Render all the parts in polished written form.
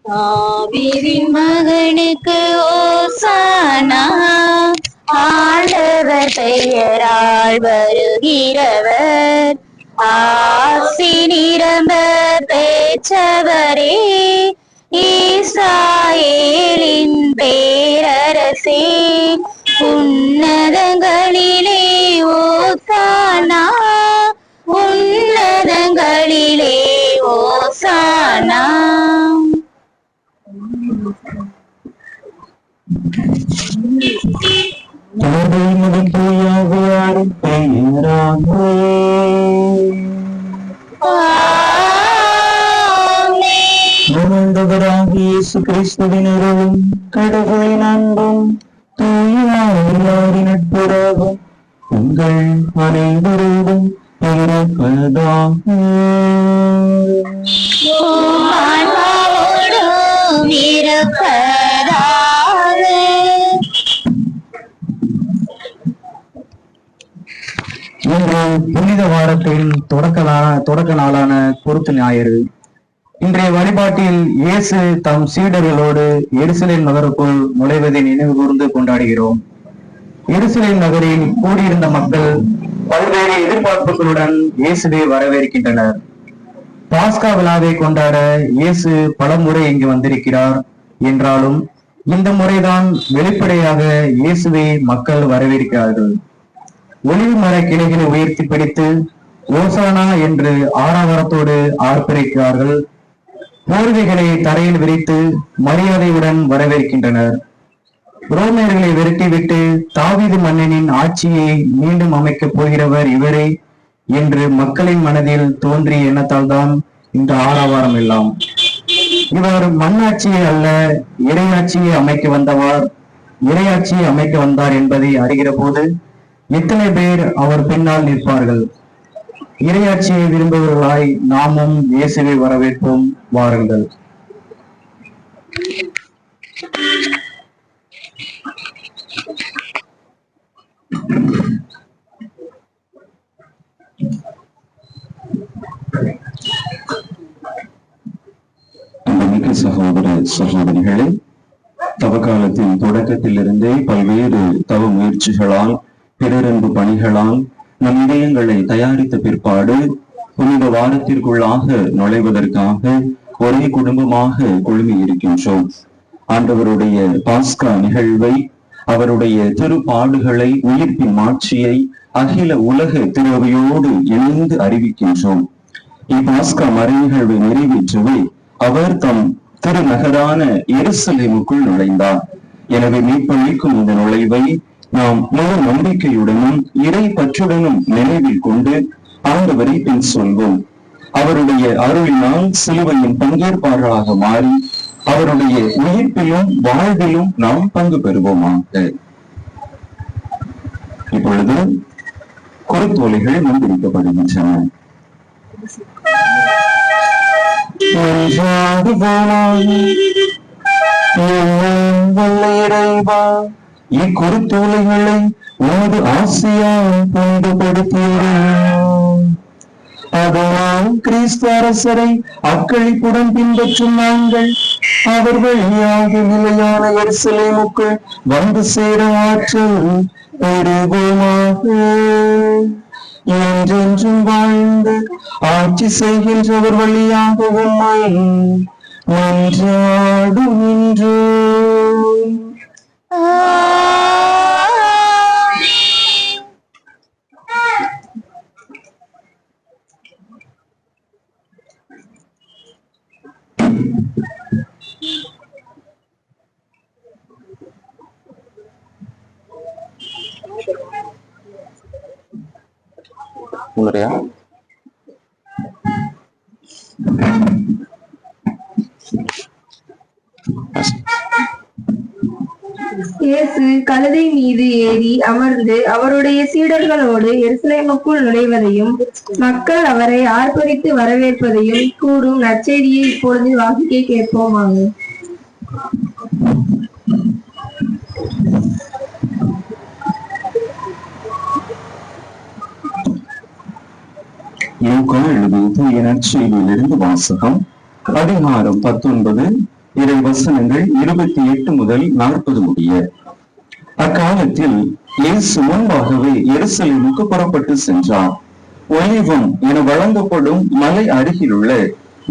தாவீதின் மகனுக்கு ஓசானா, ஆண்டவர் பெயரால் வருகிறவர், ஆசி நிரம்ப பெற்றவரே, இஸ்ராயேலின் பேரரசே, உன்னதங்களிலே ஓசானா, உன்னதங்களிலே ஓசானா. இயேசு கிறிஸ்துவின் அருளும் கடவுளின் அன்பும் தூயாரின் நட்புறவும் உங்கள் அனைவரோடும் இருப்பதாக. இன்று புனித வாரத்தின் தொடக்க நாளான பொருத்து ஞாயிறு. இன்றைய வழிபாட்டில் இயேசு தம் சீடர்களோடு எருசலேம் நகருக்குள் நுழைவதை நினைவு கூர்ந்து கொண்டாடுகிறோம். எருசலேம் நகரில் கூடியிருந்த மக்கள் பல்வேறு எதிர்பார்ப்புகளுடன் இயேசுவை வரவேற்கின்றனர். பாஸ்கா விழாவை கொண்டாட இயேசு பலமுறை இங்கு வந்திருக்கிறார் என்றாலும் இந்த முறைதான் வெளிப்படையாக இயேசுவை மக்கள் வரவேற்கிறார்கள். ஒலிவு மர கிளைகளை உயர்த்தி பிடித்து ஓசானா என்று ஆரவாரத்தோடு ஆர்ப்பரிக்கிறார்கள். போர்வைகளை தரையில் விரித்து மரியாதையுடன் வரவேற்கின்றனர். ரோமியர்களை விரட்டிவிட்டு தாவீது மன்னனின் ஆட்சியை மீண்டும் அமைக்கப் போகிறவர் இவரே என்று மக்களின் மனதில் தோன்றிய எண்ணத்தால் தான் இந்த ஆரவாரம் எல்லாம். இவர் மண்ணாட்சியை அல்ல இறையாட்சியை அமைக்க வந்தார் என்பதை அறிகிற போது எத்தனை பேர் அவர் பின்னால் நிற்பார்கள். இறையாட்சியை விரும்புவர்களாய் நாமும் இயேசுவை வரவேற்போம், வாருங்கள். அன்புமிக்க சகோதர சகோதரிகளே, தவக்காலத்தின் தொடக்கத்திலிருந்தே பல்வேறு தவ முயற்சிகளால் பிறரன்பு பணிகளால் நம் இதயங்களை தயாரித்த பிற்பாடு புனித வாரத்திற்குள்ளாக நுழைவதற்காக ஒரே குடும்பமாக குழுமி இருக்கின்றோம். ஆண்டவருடைய பாஸ்கா நிகழ்வை, அவருடைய திருப்பாடுகளை, உயிர்ப்பின் மாட்சியை அகில உலக திருவையோடு இணைந்து அறிவிக்கின்றோம். இப்பாஸ்கா மறை நிகழ்வை நிறைவேற்றவே அவர் தம் திருநகரான எருசலேமுக்குள் நுழைந்தார். எனவே மீட்பளிக்கும் இந்த நுழைவை நாம் முழு நம்பிக்கையுடனும் இறை பற்றுடனும் நினைவில் கொண்டு ஆண்டவரை பின் சொல்வோம். அவருடைய அருளினால் சிலுவையின் பங்கேற்பாளர்களாக மாறி அவருடைய உயிர்ப்பிலும் வாழ்விலும் நாம் பங்கு பெறுவோமாக. இப்பொழுது குருத்தோலைகள் முன்வைக்கப்படுகின்றன. இக்குறுத்தோலைகளை உனது ஆசையால் புனிதப்படுத்தியிருந்தோம். அதனால் கிறிஸ்து அரசரை அக்களிப்புடன் பின்பற்றும் நாங்கள் அவர் வழியாக நிலையான எருசலேமுக்கு வந்து சேர ஆற்றல் பெறுவோமாக. என்றென்றும் வாழ்ந்து ஆட்சி செய்கின்றவர் வழியாக உம்மை மன்றாடுகின்றோம். உங்களுடைய இயேசு கழுதை மீது ஏறி அமர்ந்து அவருடைய சீடர்களோடு எருசலேமுக்குள் நுழைவதையும் மக்கள் அவரை ஆர்ப்பரித்து வரவேற்பதையும் கூறும் நற்செய்தியை இப்பொழுது வாசிக்க கேட்போமாக. லூக்கா எழுதிய தூய நற்செய்தியிலிருந்து வாசகம். அதிகாரம் 19 இறை வசனங்கள் 28 முதல் 40 முடிய. அக்காலத்தில் இயேசு முன்பாகவே எருசலேமுக்கு புறப்பட்டு சென்றார். ஒலிவம் என வழங்கப்படும் மலை அருகிலுள்ள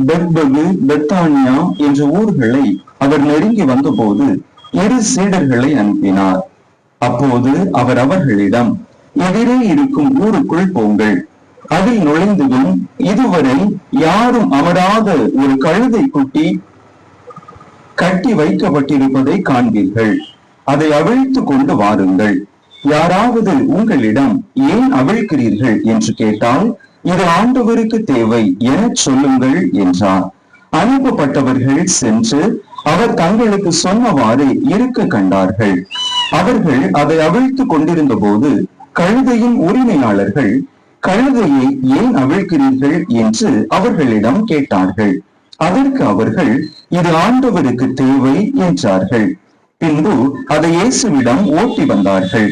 பெத்பகு, பெத்தானியா என்ற ஊர்களை அவர் நெருங்கி வந்தபோது 2 சீடர்களை அனுப்பினார். அப்போது அவர் அவர்களிடம், எதிரே இருக்கும் ஊருக்குள் போங்கள். அதில் நுழைந்ததும் இதுவரை யாரும் அமராத ஒரு கழுதை குட்டி கட்டி வைக்கப்பட்டிருப்பதை காண்பீர்கள். அதை அவிழ்த்து கொண்டு வாருங்கள். யாராவது உங்களிடம் ஏன் அவிழ்க்கிறீர்கள் என்று கேட்டால், இது ஆண்டவருக்கு தேவை என சொல்லுங்கள் என்றார். அனுப்பப்பட்டவர்கள் சென்று அவர் தங்களுக்கு சொன்னவாறு இருக்க கண்டார்கள். அவர்கள் அதை அவிழ்த்து கொண்டிருந்த போது கழுதையின் உரிமையாளர்கள், கழுதையை ஏன் அவிழ்க்கிறீர்கள் என்று அவர்களிடம் கேட்டார்கள். அதற்கு அவர்கள், இது ஆண்டவருக்கு தேவை என்றார்கள். பின்பு அதை இயேசுவிடம் ஓட்டி வந்தார்கள்.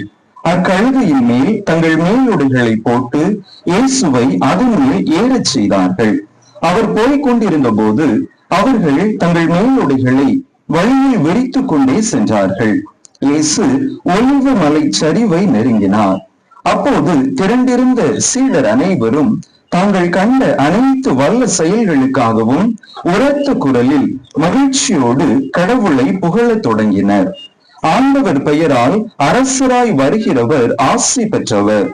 அக்கழுதையின் மேல் தங்கள் மேலுடைகளை போட்டு இயேசுவை அதன் மேல் ஏறச் செய்தார்கள். அவர் போய்க் கொண்டிருந்த போது அவர்கள் தங்கள் மேலுடைகளை வழியில் விரித்துக் கொண்டே சென்றார்கள். இயேசு ஒலிவ மலை சரிவை நெருங்கினார். அப்போது திரண்டிருந்த சீடர் அனைவரும் தாங்கள் கண்ட அனைத்து வல்ல செயல்களுக்காகவும் உரத்த குரலில் மகிழ்ச்சியோடு கடவுளை புகழத் தொடங்கினர். ஆண்டவர் பெயரால் அரசராய் வருகிறவர் ஆசி பெற்றவர்,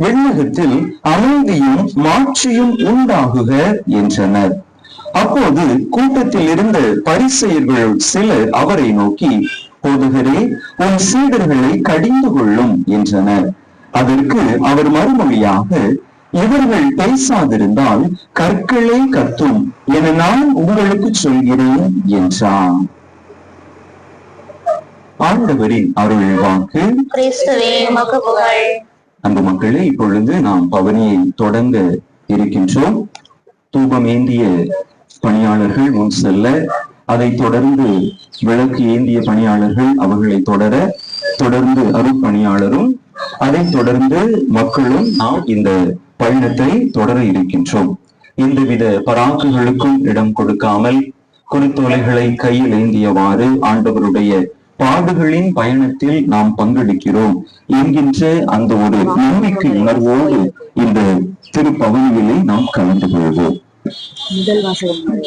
விண்ணகத்தில் அமைதியும் மாட்சியும் உண்டாகுக என்றனர். அப்போது கூட்டத்தில் இருந்த பரிசேயர்கள் சிலர் அவரை நோக்கி, போதுகரே, உன் சீடர்களை கடிந்து கொள்ளும் என்றனர். அதற்கு அவர் மறுமொழியாக, இவர்கள் பேசாதிருந்தால் கற்களே கத்தும் என நான் உங்களுக்கு சொல்கிறேன் என்றார். ஆண்டவரின் அருள் வாக்கு. கிறிஸ்துவே உமக்கு புகழ். அன்பு மக்களே, இப்பொழுது நாம் பவனியை தொடங்க இருக்கின்றோம். தூபம் ஏந்திய பணியாளர்கள் முன் செல்ல, அதை தொடர்ந்து விளக்கு ஏந்திய பணியாளர்கள் அவர்களை தொடர்ந்து அருட்பணியாளரும், அதை தொடர்ந்து மக்களும் நாம் இந்த பயணத்தை தொடர இருக்கின்றோம். எந்தவித பராக்குகளுக்கும் இடம் கொடுக்காமல் குருத்தோலைகளை கையில் ஏந்தியவாறு ஆண்டவருடைய பாடுகளின் பயணத்தில் நாம் பங்கெடுக்கிறோம் என்கின்ற அந்த ஒரு நம்பிக்கை உணர்வோடு இந்த திருப்பவனியிலே நாம் கலந்து கொள்வோம். முதல் வாசகம்.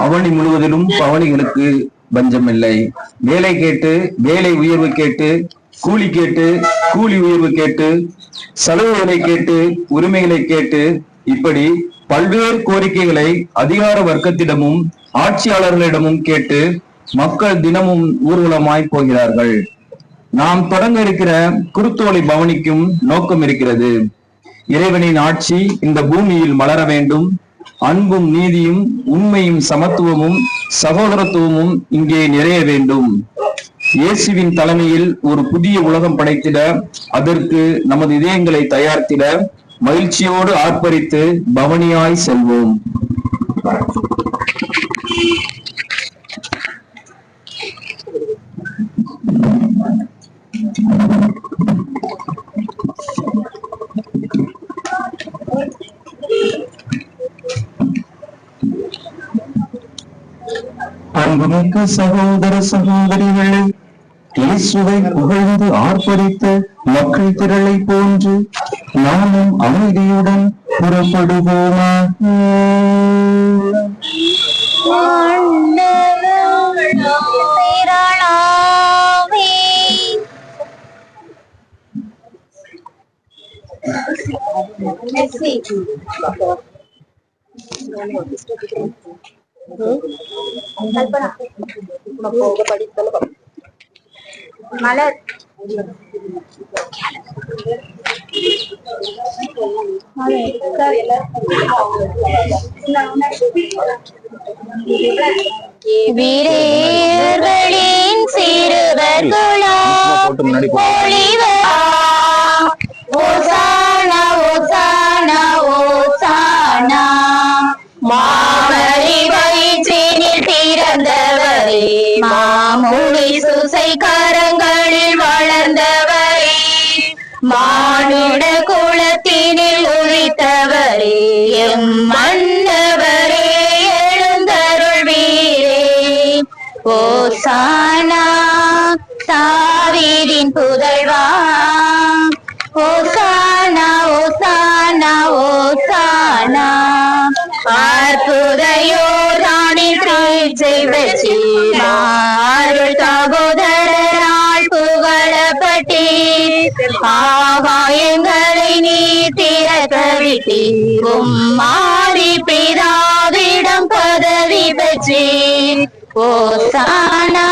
அவனி முழுவதிலும் பவனிகளுக்கு பஞ்சமில்லை. வேலை கேட்டு வேலை உயர்வு கேட்டு, கூலி கேட்டு கூலி உயர்வு கேட்டு, சலுகைகளை கேட்டு உரிமைகளை கேட்டு, இப்படி பல்வேறு கோரிக்கைகளை அதிகார வர்க்கத்திடமும் ஆட்சியாளர்களிடமும் கேட்டு மக்கள் தினமும் ஊர்வலமாய் போகிறார்கள். நாம் தொடங்க இருக்கிற குருத்தோலை பவனிக்கும் நோக்கம் இருக்கிறது. இறைவனின் ஆட்சி இந்த பூமியில் மலர வேண்டும். அன்பும் நீதியும் உண்மையும் சமத்துவமும் சகோதரத்துவமும் இங்கே நிறைய வேண்டும். இயேசுவின் தலைமையில் ஒரு புதிய உலகம் படைத்திட, அதற்கு நமது இதயங்களை தயார்த்திட மகிழ்ச்சியோடு ஆர்ப்பரித்து பவனியாய் செல்வோம். அன்புமிக்க சகோதர சகோதரிகளே, இயேசுவை புகழ்ந்து ஆர்ப்பரித்த மக்கள் திரளை போன்று நாமும் அமைதியுடன் புறப்படுவோமா? மலர் வீரர்களின் சிறுவர்களாம் ஓசானா ஓசானா ஓசானா, மாமரி வயிற்றினில் பிறந்தவரே, மாமுனி சுசை கரங்களில் வளர்ந்தவரே, மானுட குலத்தினில் உதித்தவரே எம் மன்னவரே எழுந்தருள்வீரே. ஓசானா தாவீதின் புதல்வா, ஓசானா ஓசானா ஓசானா. அற்புத யோர்தானில் கிரீச்சை வெற்றி அருள் சகோதரரால் புகழப்பட்டீர். ஆகாயங்களை நீ திறக்க விட்டீர். உம்மாதி பிதாவிடம் பதவி பெற்றீர். ஓசானா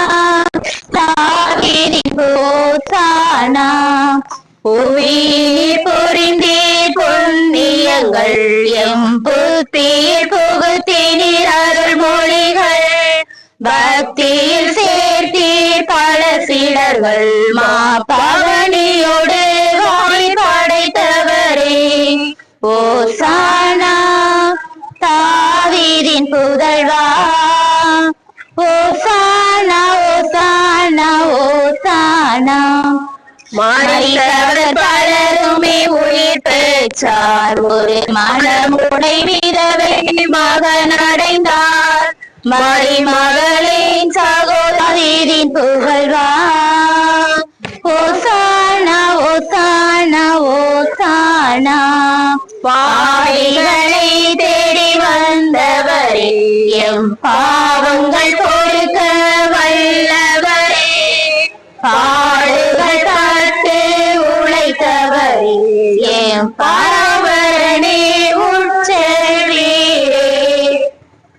தாவீதின் ஓசானா. புவியில் புரிந்தீர் புண்ணியங்கள் எம் புத்தியில் புகுத்தினீர் அருள்மொழிகள். பக்தியில் சேர்த்தீர் பல சீடர்கள் மா பவனியோடு வாய் படைத்தவரே. ஓசானா தாவீதின் புதல்வா, ஓசானா ஓசானா ஓசானா. மரித்தவர் பலருமே உயிர் பெற்றார். ஒரு மனமுடை விதவை மகன் அடைந்தார். மரிமகளின் சகோதரின் புகழ்வா. ஓசானா ஓசானா ஓசானா. பாவிகளை தேடி வந்தவரே எம் பாவங்கள் பொறுக்க வல்லவரே. பாடுகள் காத்து உழைத்தவரே எம் பாவரணே உட்செல்வீரே.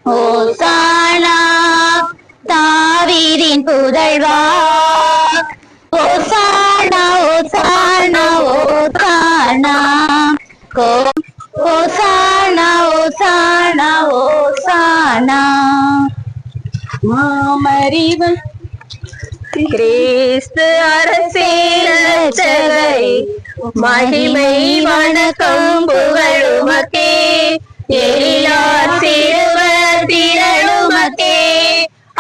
ஓசானா தாவீதின் புதல்வா, ஓசானா ஓசானா ஓசானா. ஓசானா ஓசானா ஓசானா. மாமறிவன் கிறிஸ்து அரசே இரட்சகரே, மகிமை வணக்கம் புகழ் உமக்கே. எழிலார் சிறுவர் திரளுமக்கே,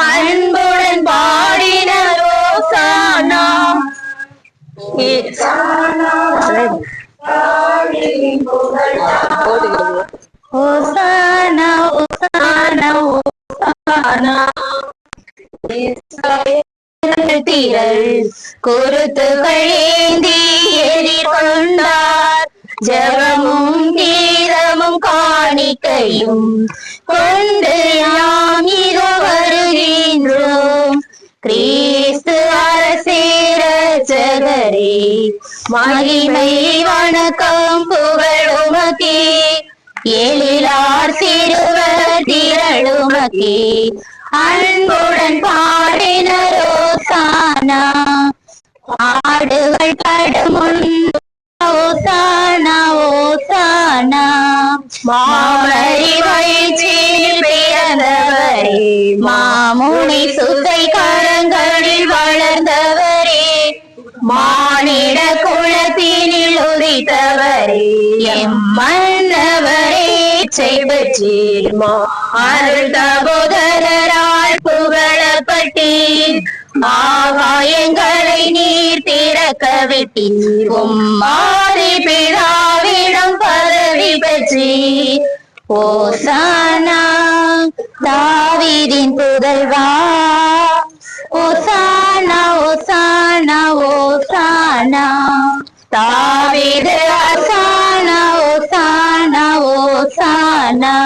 அன்புடன் பாடினர் ஓசானா. ஓசானா ஓசானா ஓசானா. திரள் குருத்துகள் ஏந்தி எதிர்கொண்டார். ஜெபமும் கீதமும் காணிக்கையும் கொண்டு யாம் இதோ வருகின்றோம். கிறிஸ்து அரசே இரட்சகரே, மகிமை வணக்கம் புகழ் உமக்கே. எழிலார் சிறுவர் திரளுமக்கே, அன்புடன் பாடினர் ஓசானா. ஆடுகள் படுமுன் ஓசானா ஓசானா. மாமரி வயிற்றில் பிறந்தவரே, மாமுனி சுத்தை கரங்களில் வளர்ந்தவரே. மானிட குலத்தினில் உதித்தவரே எம் மன்னவரே செய்வீர். அருள் சகோதரரால் புகழப்பட்டீர். ஆகாயங்களை நீர் திறக்க விட்டீர். உம்மாதி பிதாவிடம் பதவி பெற்றீர். ஓசானா தாவீதின் புதல்வா, ஓசானா ஓசானா ஓசானா. தாவீது ஓசானா ஓசானா ஓசானா.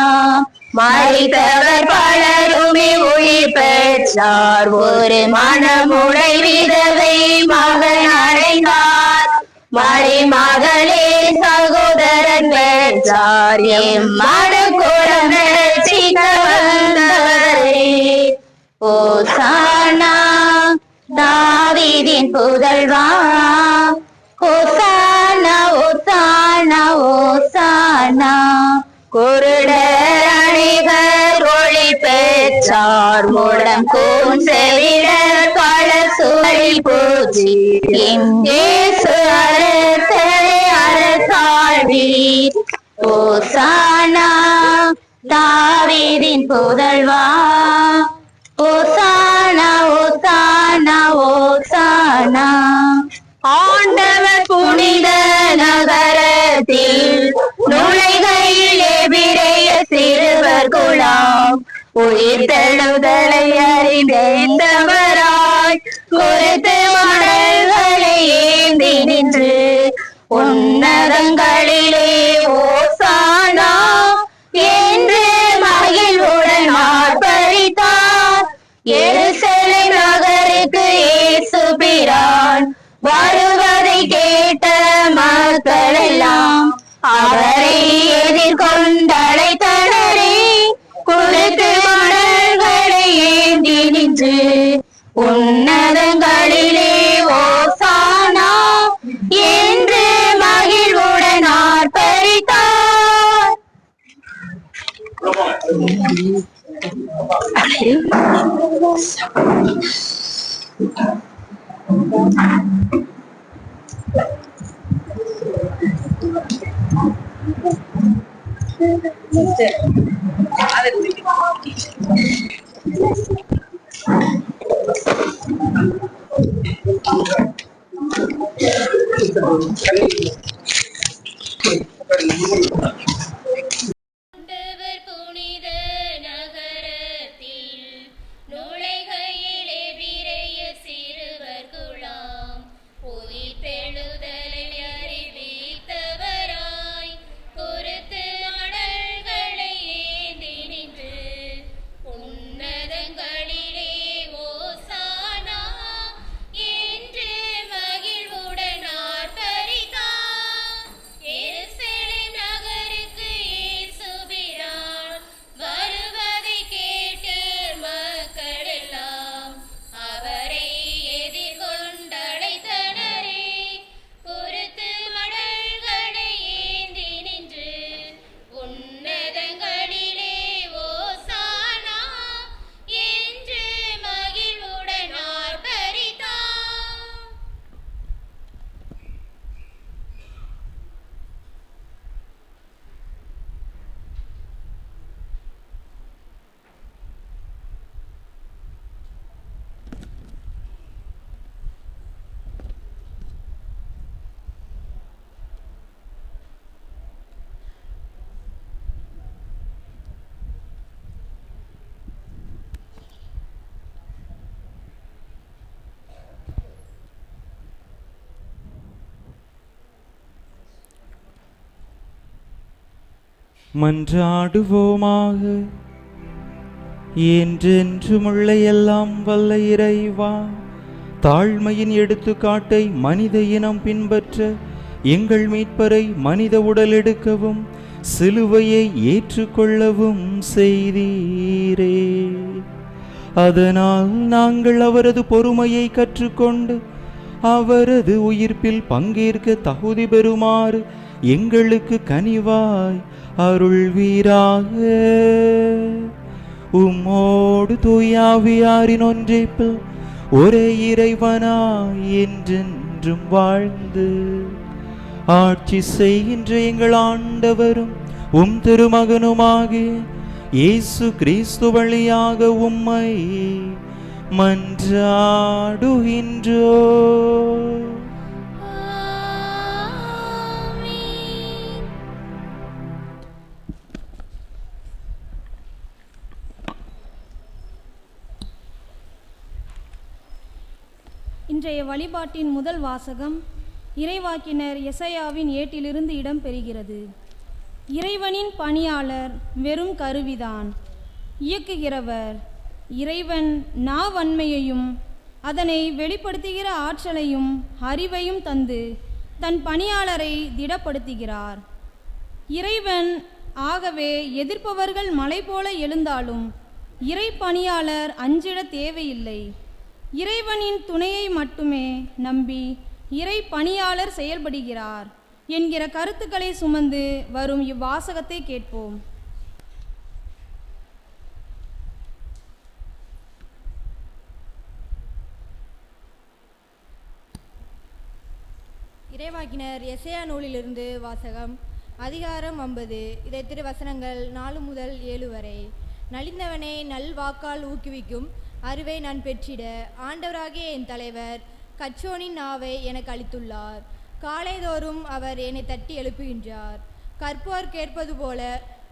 மரித்தவர் பலருமே உயிர் பெற்றார். ஒரு மனமுடை விதவை மகன் அடைந்தார். மரிமகளே சகோதரன் பெற்றார். எம் மனக்குலம் ரட்சிக்க வந்தவரே. ஓசானா தாவீதின் புதல்வா, ஓசானா ஓசானா ஓசானா. குருடர் அநேகர் ஒளி பெற்றார். முடம் கூன் செவிடர் பல சுழி போற்றி. இயேசு அரசரே அரசாழ்வீர். ஓசானா தாவீதின் புதல்வா, ஓசானா ஓசானா ஓசானா. ஆண்டவர் புனித நகரத்தில் நுழைகையில் எபிரேய சிறுவர் குழாம் உயிர் தெழுதலை அறிந்தவராய் குறித்து மடல்களை ஏந்தி நின்று உன்னதங்களிலே ஓசானா என்று மகிழ்வுடன் ஆர்ப்பரித்தார். எருசலேம் நகருக்கு இயேசு பிரான் வருவதை கேட்ட மக்கள் எல்லாம் அவரை எதிர்கொண்டழைத்தனரே. குறித்து மடல்களை ஏந்தி நின்று உன்னதங்களிலே ஓசானா என்று மகிழ்வுடன் ஆர்ப்பரித்தார். புனித நகரத்தில் நுழைகையில் எபிரேய சிறுவர் குழாம் உயிர் தெழுதலை அறிவித்தவராய் குறித்து மடல்களை ஏந்தி நின்று உன்னதங்களிலே ஓசானா என்று மகிழ்வுடன் ஆர்ப்பரித்தார். எருசலேம் நகருக்கு இயேசு பிரான் வருவதை கேட்டு மக்கள் எல்லாம் அவரை எதிர்கொண்டழைத்தனரே. குறித்து மடல்களை ஏந்தி நின்று உன்னதங்களிலே ஓசானா என்று மகிழ்வுடன் ஆர்ப்பரித்தார். மன்றாடுவோமாக. என்றென்றுமுள்ள எல்லாம் வல்ல இறைவா, தாழ்மையின் எடுத்துக்காட்டை மனித இனம் பின்பற்ற எங்கள் மீட்பரை மனித உடல் எடுக்கவும் சிலுவையை ஏற்றுக்கொள்ளவும் செய்தீரே. அதனால் நாங்கள் அவரது பொறுமையை கற்றுக்கொண்டு அவரது உயிர்ப்பில் பங்கேற்க தகுதி பெறுமாறு எங்களுக்கு கனிவாய் அருள்வீராக. உம்மோடு தூயாவியாரின் ஒன்றைப்பில் ஒரே இறைவனாய் என்றென்றும் வாழ்ந்து ஆட்சி செய்கின்ற எங்கள் ஆண்டவரும் உம் திருமகனுமாகிய இயேசு கிறிஸ்து வழியாக உம்மை மன்றாடுகின்றோம். இன்றைய வழிபாட்டின் முதல் வாசகம் இறைவாக்கினர் எசையாவின் ஏட்டிலிருந்து இடம்பெறுகிறது. இறைவனின் பணியாளர் வெறும் கருவிதான், இயக்குகிறவர் இறைவன் நாவன்மையையும் அதனை வெளிப்படுத்துகிற ஆற்றலையும் அறிவையும் தந்து தன் பணியாளரை திடப்படுத்துகிறார். இறைவன் ஆகவே எதிர்ப்பவர்கள் மலை போல எழுந்தாலும் இறை பணியாளர் அஞ்சிட தேவையில்லை. இறைவனின் துணையை மட்டுமே நம்பி இறை பணியாளர் செயல்படுகிறார் என்கிற கருத்துக்களை சுமந்து வரும் இவ்வாசகத்தை கேட்போம். இறைவாக்கினர் எசையா நூலிலிருந்து வாசகம். அதிகாரம் 50. இதை திருவசனங்கள் 4 முதல் 7 வரை. நலிந்தவனை நல்வாக்கால் ஊக்குவிக்கும் அறிவை நான் பெற்றிட ஆண்டவராகிய என் தலைவர் கச்சோனின் நாவை எனக்கு அளித்துள்ளார். காலைதோறும் அவர் என்னை தட்டி எழுப்புகின்றார். கற்போர் கேட்பது போல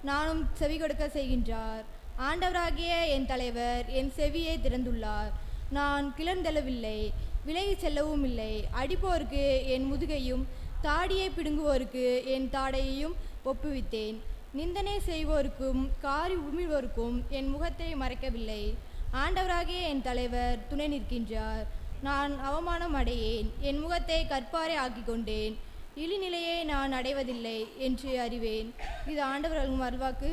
நானும் செவி கொடுக்க செய்கின்றார். ஆண்டவராகிய என் தலைவர் என் செவியை திறந்துள்ளார். நான் கிளர்ந்தெழவில்லை, விலகி செல்லவும் இல்லை. அடிப்போருக்கு என் முதுகையும் தாடியை பிடுங்குவோருக்கு என் தாடையையும் ஒப்புவித்தேன். நிந்தனை செய்வோருக்கும் காரி உமிழ்வோருக்கும் என் முகத்தை மறைக்கவில்லை. ஆண்டவராகிய என் தலைவர் துணை நிற்கின்றார். நான் அவமானம் அடையேன், என் முகத்தை கற்பாரை ஆக்கி கொண்டேன். இழிநிலையை நான் அடைவதில்லை என்று அறிவேன். இது ஆண்டவர் அருளும் அருள்வாக்கு.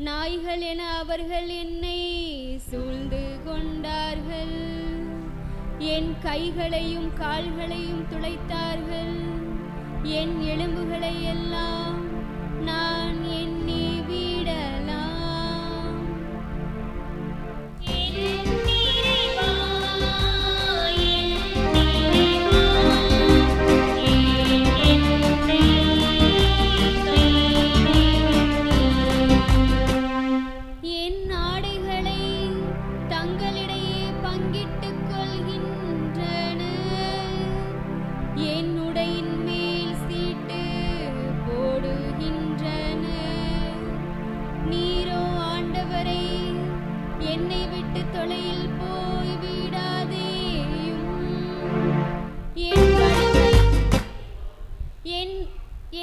நாய்கள் என அவர்கள் என்னை சூழ்ந்து கொண்டார்கள். என் கைகளையும் கால்களையும் துளைத்தார்கள். என் எலும்புகளை எல்லாம் நான் எண்ணி விடலாம்.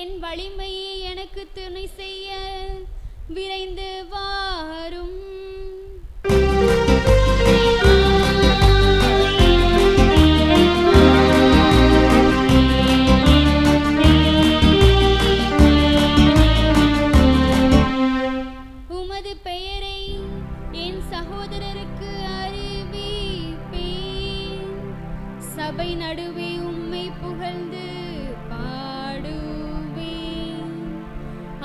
என் வலிமையை எனக்கு துணை செய்ய விரைந்து வாரும். உமது பெயரை என் சகோதரருக்கு அறிவிப்பேன். சபை நடுவே உம்மை புகழ்ந்து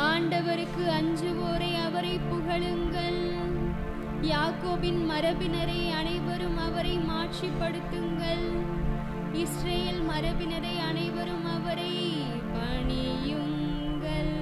ஆண்டவருக்கு அஞ்சுவோரை அவரை புகழுங்கள். யாக்கோபின் மரபினரை அனைவரும் அவரை மாட்சிப்படுத்துங்கள். இஸ்ரேல் மரபினரை அனைவரும் அவரை பணியுங்கள்.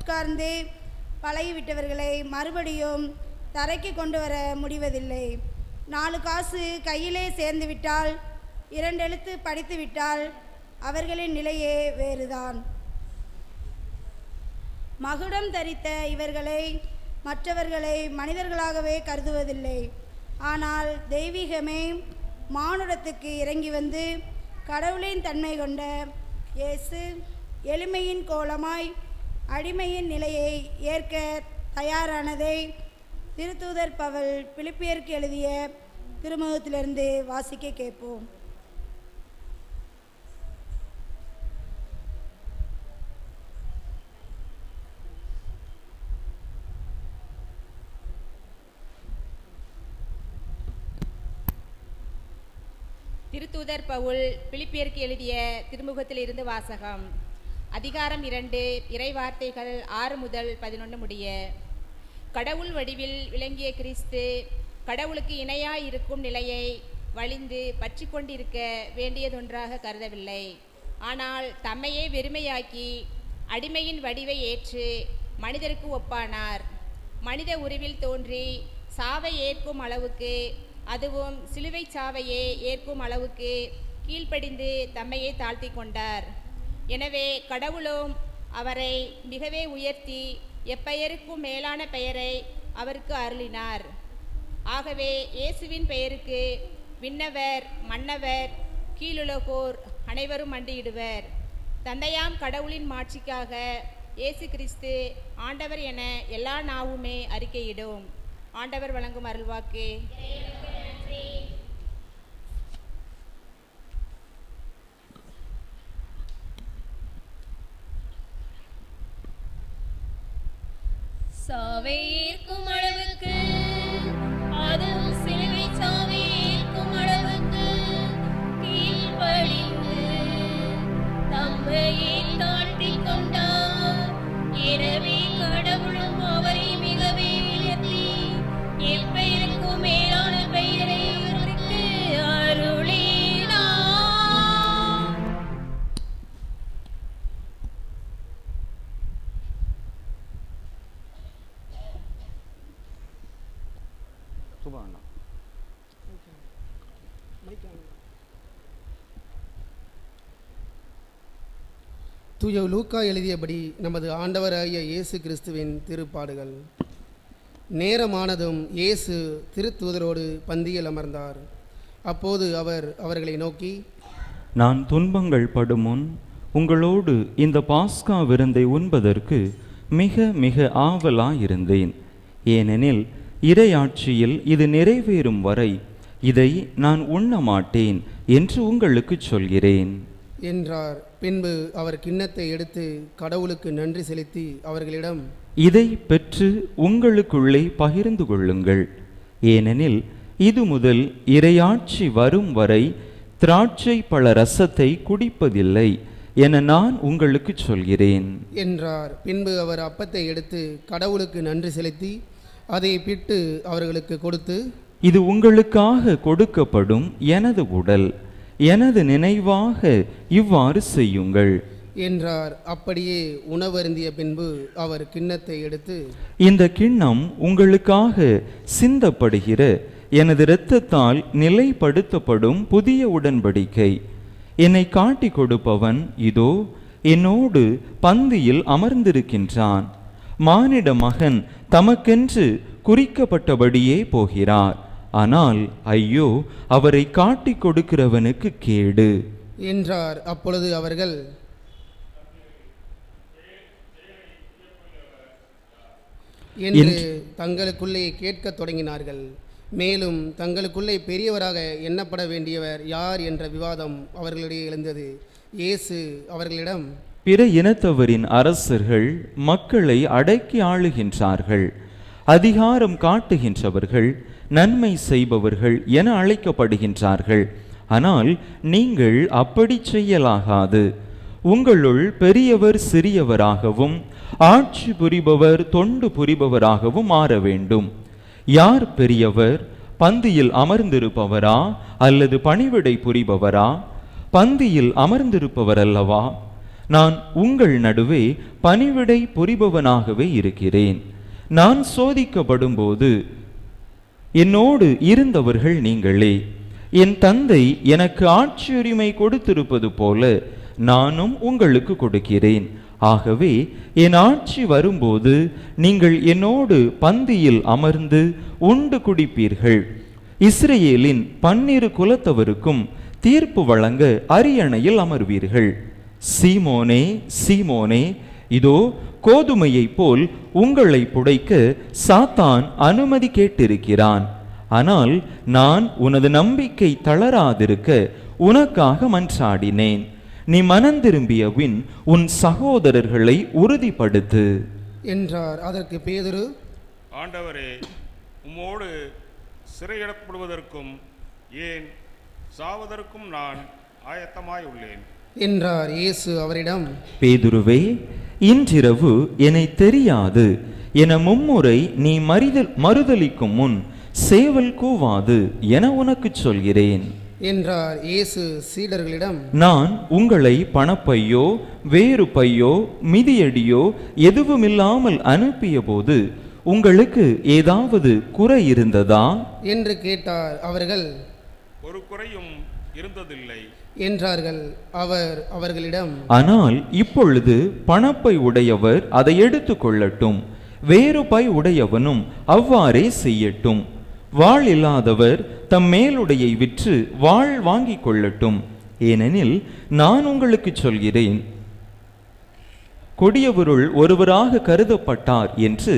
உட்கார்ந்து பழகிவிட்டவர்களை மறுபடியும் தரைக்கு கொண்டு வர முடிவதில்லை. 4 காசு கையிலே சேர்ந்து விட்டால் 2 எழுத்து படித்து விட்டால் அவர்களின் நிலையே வேறுதான். மகுடம் தரித்த இவர்களை மற்றவர்களை மனிதர்களாகவே கருதுவதில்லை. ஆனால் தெய்வீகமே மானுடத்துக்கு இறங்கி வந்து கடவுளின் தன்மை கொண்ட இயேசு எளிமையின் கோலமாய் அடிமையின் நிலையை ஏற்க தயாரானதை திருத்தூதர் பவுல் பிலிப்பியருக்கு எழுதிய திருமுகத்திலிருந்து வாசிக்க கேட்போம். திருத்தூதர் பவுல் பிலிப்பியருக்கு எழுதிய திருமுகத்திலிருந்து வாசகம். அதிகாரம் 2, இறைவார்த்தைகள் 6 முதல் 11 முடிய. கடவுள் வடிவில் விளங்கிய கிறிஸ்து கடவுளுக்கு இணையாய் இருக்கும் நிலையை வலிந்து பற்றி கொண்டிருக்க வேண்டியதொன்றாக கருதவில்லை. ஆனால் தம்மையே வெறுமையாக்கி அடிமையின் வடிவை ஏற்று மனிதருக்கு ஒப்பானார். மனித உருவில் தோன்றி சாவை ஏற்கும் அளவுக்கு, அதுவும் சிலுவை சாவையே ஏற்கும் அளவுக்கு கீழ்ப்படிந்து தம்மையே தாழ்த்தி கொண்டார். எனவே கடவுளும் அவரை மிகவே உயர்த்தி எப்பெயருக்கும் மேலான பெயரை அவருக்கு அருளினார். ஆகவே இயேசுவின் பெயருக்கு விண்ணவர், மன்னவர், கீழுலகோர் அனைவரும் மண்டியிடுவர். தந்தையாம் கடவுளின் மாட்சிக்காக இயேசு கிறிஸ்து ஆண்டவர் என எல்லா நாவுமே அறிக்கையிடும். ஆண்டவர் வழங்கும் அருள்வாக்கு. சாவை ஏற்கும் அளவுக்கு, அதுவும் சிலுவை சாவை ஏற்கும் அளவுக்கு கீழ்ப்படிந்து தம்மையே தாழ்த்திக் கொண்டார். எனவே கடவுளும் அவரை மிகவே உயர்த்தி எப்பெயருக்கும் மேலான பெயரை அவருக்கு அருளினார். தூய லூக்கா எழுதியபடி நமது ஆண்டவராகிய இயேசு கிறிஸ்துவின் திருப்பாடுகள். நேரமானதும் இயேசு திருத்தூதரோடு பந்தியில் அமர்ந்தார். அப்போது அவர் அவர்களை நோக்கி, நான் துன்பங்கள் படும் முன் உங்களோடு இந்த பாஸ்கா விருந்தை உண்பதற்கு மிக மிக ஆவலாயிருந்தேன். ஏனெனில் இறையாட்சியில் இது நிறைவேறும் வரை இதை நான் உண்ண மாட்டேன் என்று உங்களுக்கு சொல்கிறேன் என்றார். பின்பு அவர் கிண்ணத்தை எடுத்து கடவுளுக்கு நன்றி செலுத்தி அவர்களிடம், இதை பெற்று உங்களுக்குள்ளே பகிர்ந்து கொள்ளுங்கள். ஏனெனில் இது முதல் இறையாட்சி வரும் வரை திராட்சை பழ ரசத்தை குடிப்பதில்லை என நான் உங்களுக்கு சொல்கிறேன் என்றார். பின்பு அவர் அப்பத்தை எடுத்து கடவுளுக்கு நன்றி செலுத்தி அதை பிட்டு அவர்களுக்கு கொடுத்து, இது உங்களுக்காக கொடுக்கப்படும் எனது உடல், எனது நினைவாக இவ்வாறு செய்யுங்கள் என்றார். அப்படியே உணவருந்திய பின்பு அவர் கிண்ணத்தை எடுத்து, இந்த கிண்ணம் உங்களுக்காக சிந்தப்படுகிற எனது இரத்தத்தால் நிலைப்படுத்தப்படும் புதிய உடன்படிக்கை. என்னை காட்டிக் கொடுப்பவன் இதோ என்னோடு பந்தியில் அமர்ந்திருக்கின்றான். மானிட மகன் தமக்கென்று குறிக்கப்பட்டபடியே போகிறார். ஆனால் ஐயோ, அவரை காட்டிக் கொடுக்கிறவனுக்கு கேடு என்றார். அப்பொழுது அவர்கள், என்று தங்களுக்குள்ளே கேட்கத் தொடங்கினார்கள். மேலும் தங்களுக்குள்ளே பெரியவராக எண்ணப்பட வேண்டியவர் யார் என்ற விவாதம் அவர்களிடையே எழுந்தது. இயேசு அவர்களிடம், பிற இனத்தவரின் அரசர்கள் மக்களை அடக்கி ஆளுகின்றார்கள். அதிகாரம் காட்டுகின்றவர்கள் நன்மை செய்பவர்கள் என அழைக்கப்படுகின்றார்கள். ஆனால் நீங்கள் அப்படி செய்யலாகாது. உங்களுள் பெரியவர் சிறியவராகவும் ஆட்சி புரிபவர் தொண்டு புரிபவராகவும் மாற வேண்டும். யார் பெரியவர்? பந்தியில் அமர்ந்திருப்பவரா அல்லது பணிவிடை புரிபவரா? பந்தியில் அமர்ந்திருப்பவர் அல்லவா? நான் உங்கள் நடுவே பணிவிடை புரிபவனாகவே இருக்கிறேன். நான் சோதிக்கப்படும் போது என்னோடு இருந்தவர்கள் நீங்களே. என் தந்தை எனக்கு ஆட்சி உரிமை கொடுத்திருப்பது போல நானும் உங்களுக்கு கொடுக்கிறேன். ஆகவே என் ஆட்சி வரும்போது நீங்கள் என்னோடு பந்தியில் அமர்ந்து உண்டு குடிப்பீர்கள். இஸ்ரேலின் 12 குலத்தவருக்கும் தீர்ப்பு வழங்க அரியணையில் அமர்வீர்கள். சீமோனே, சீமோனே, இதோ கோதுமையைப் போல் உங்களை புடைக்க சாத்தான் அனுமதி கேட்டிருக்கிறான். ஆனால் நான் உனது நம்பிக்கை தளராதிருக்க உனக்காக மன்றாடினேன். நீ மனந்திரும்பியபின் உன் சகோதரர்களை உறுதிப்படுத்து என்றார். அதற்கு பேதுரு, ஆண்டவரே, உம்மோடு சிறையிடப்படுவதற்கும் ஏன் சாவதற்கும் நான் ஆயத்தமாய் உள்ளேன் என்றார். இயேசு அவரிடம், பேதுருவே, இன்றிரவு என்னை தெரியாது என மும்முறை நீ மறுதலிக்கும் முன் சேவல் கூவாது என உனக்கு சொல்கிறேன் என்றார். இயேசு சீடர்களிடம், நான் உங்களை பணப்பையோ வேறு பையோ மிதியடியோ எதுவுமில்லாமல் அனுப்பிய போது உங்களுக்கு ஏதாவது குறை இருந்ததா என்று கேட்டார். அவர்கள், ஒரு குறையும் இருந்ததில்லை என்றார்கள். அவர் அவர்களிடம், ஆனால் இப்பொழுது பணப்பை உடையவர் அதை எடுத்துக் கொள்ளட்டும், வேறு பை உடையவனும் அவ்வாறே செய்யட்டும். வாள் இல்லாதவர் தம் மேலுடையை விற்று வாள் வாங்கிக் கொள்ளட்டும். ஏனெனில் நான் உங்களுக்கு சொல்கிறேன், கொடியவருள் ஒருவராக கருதப்பட்டார் என்று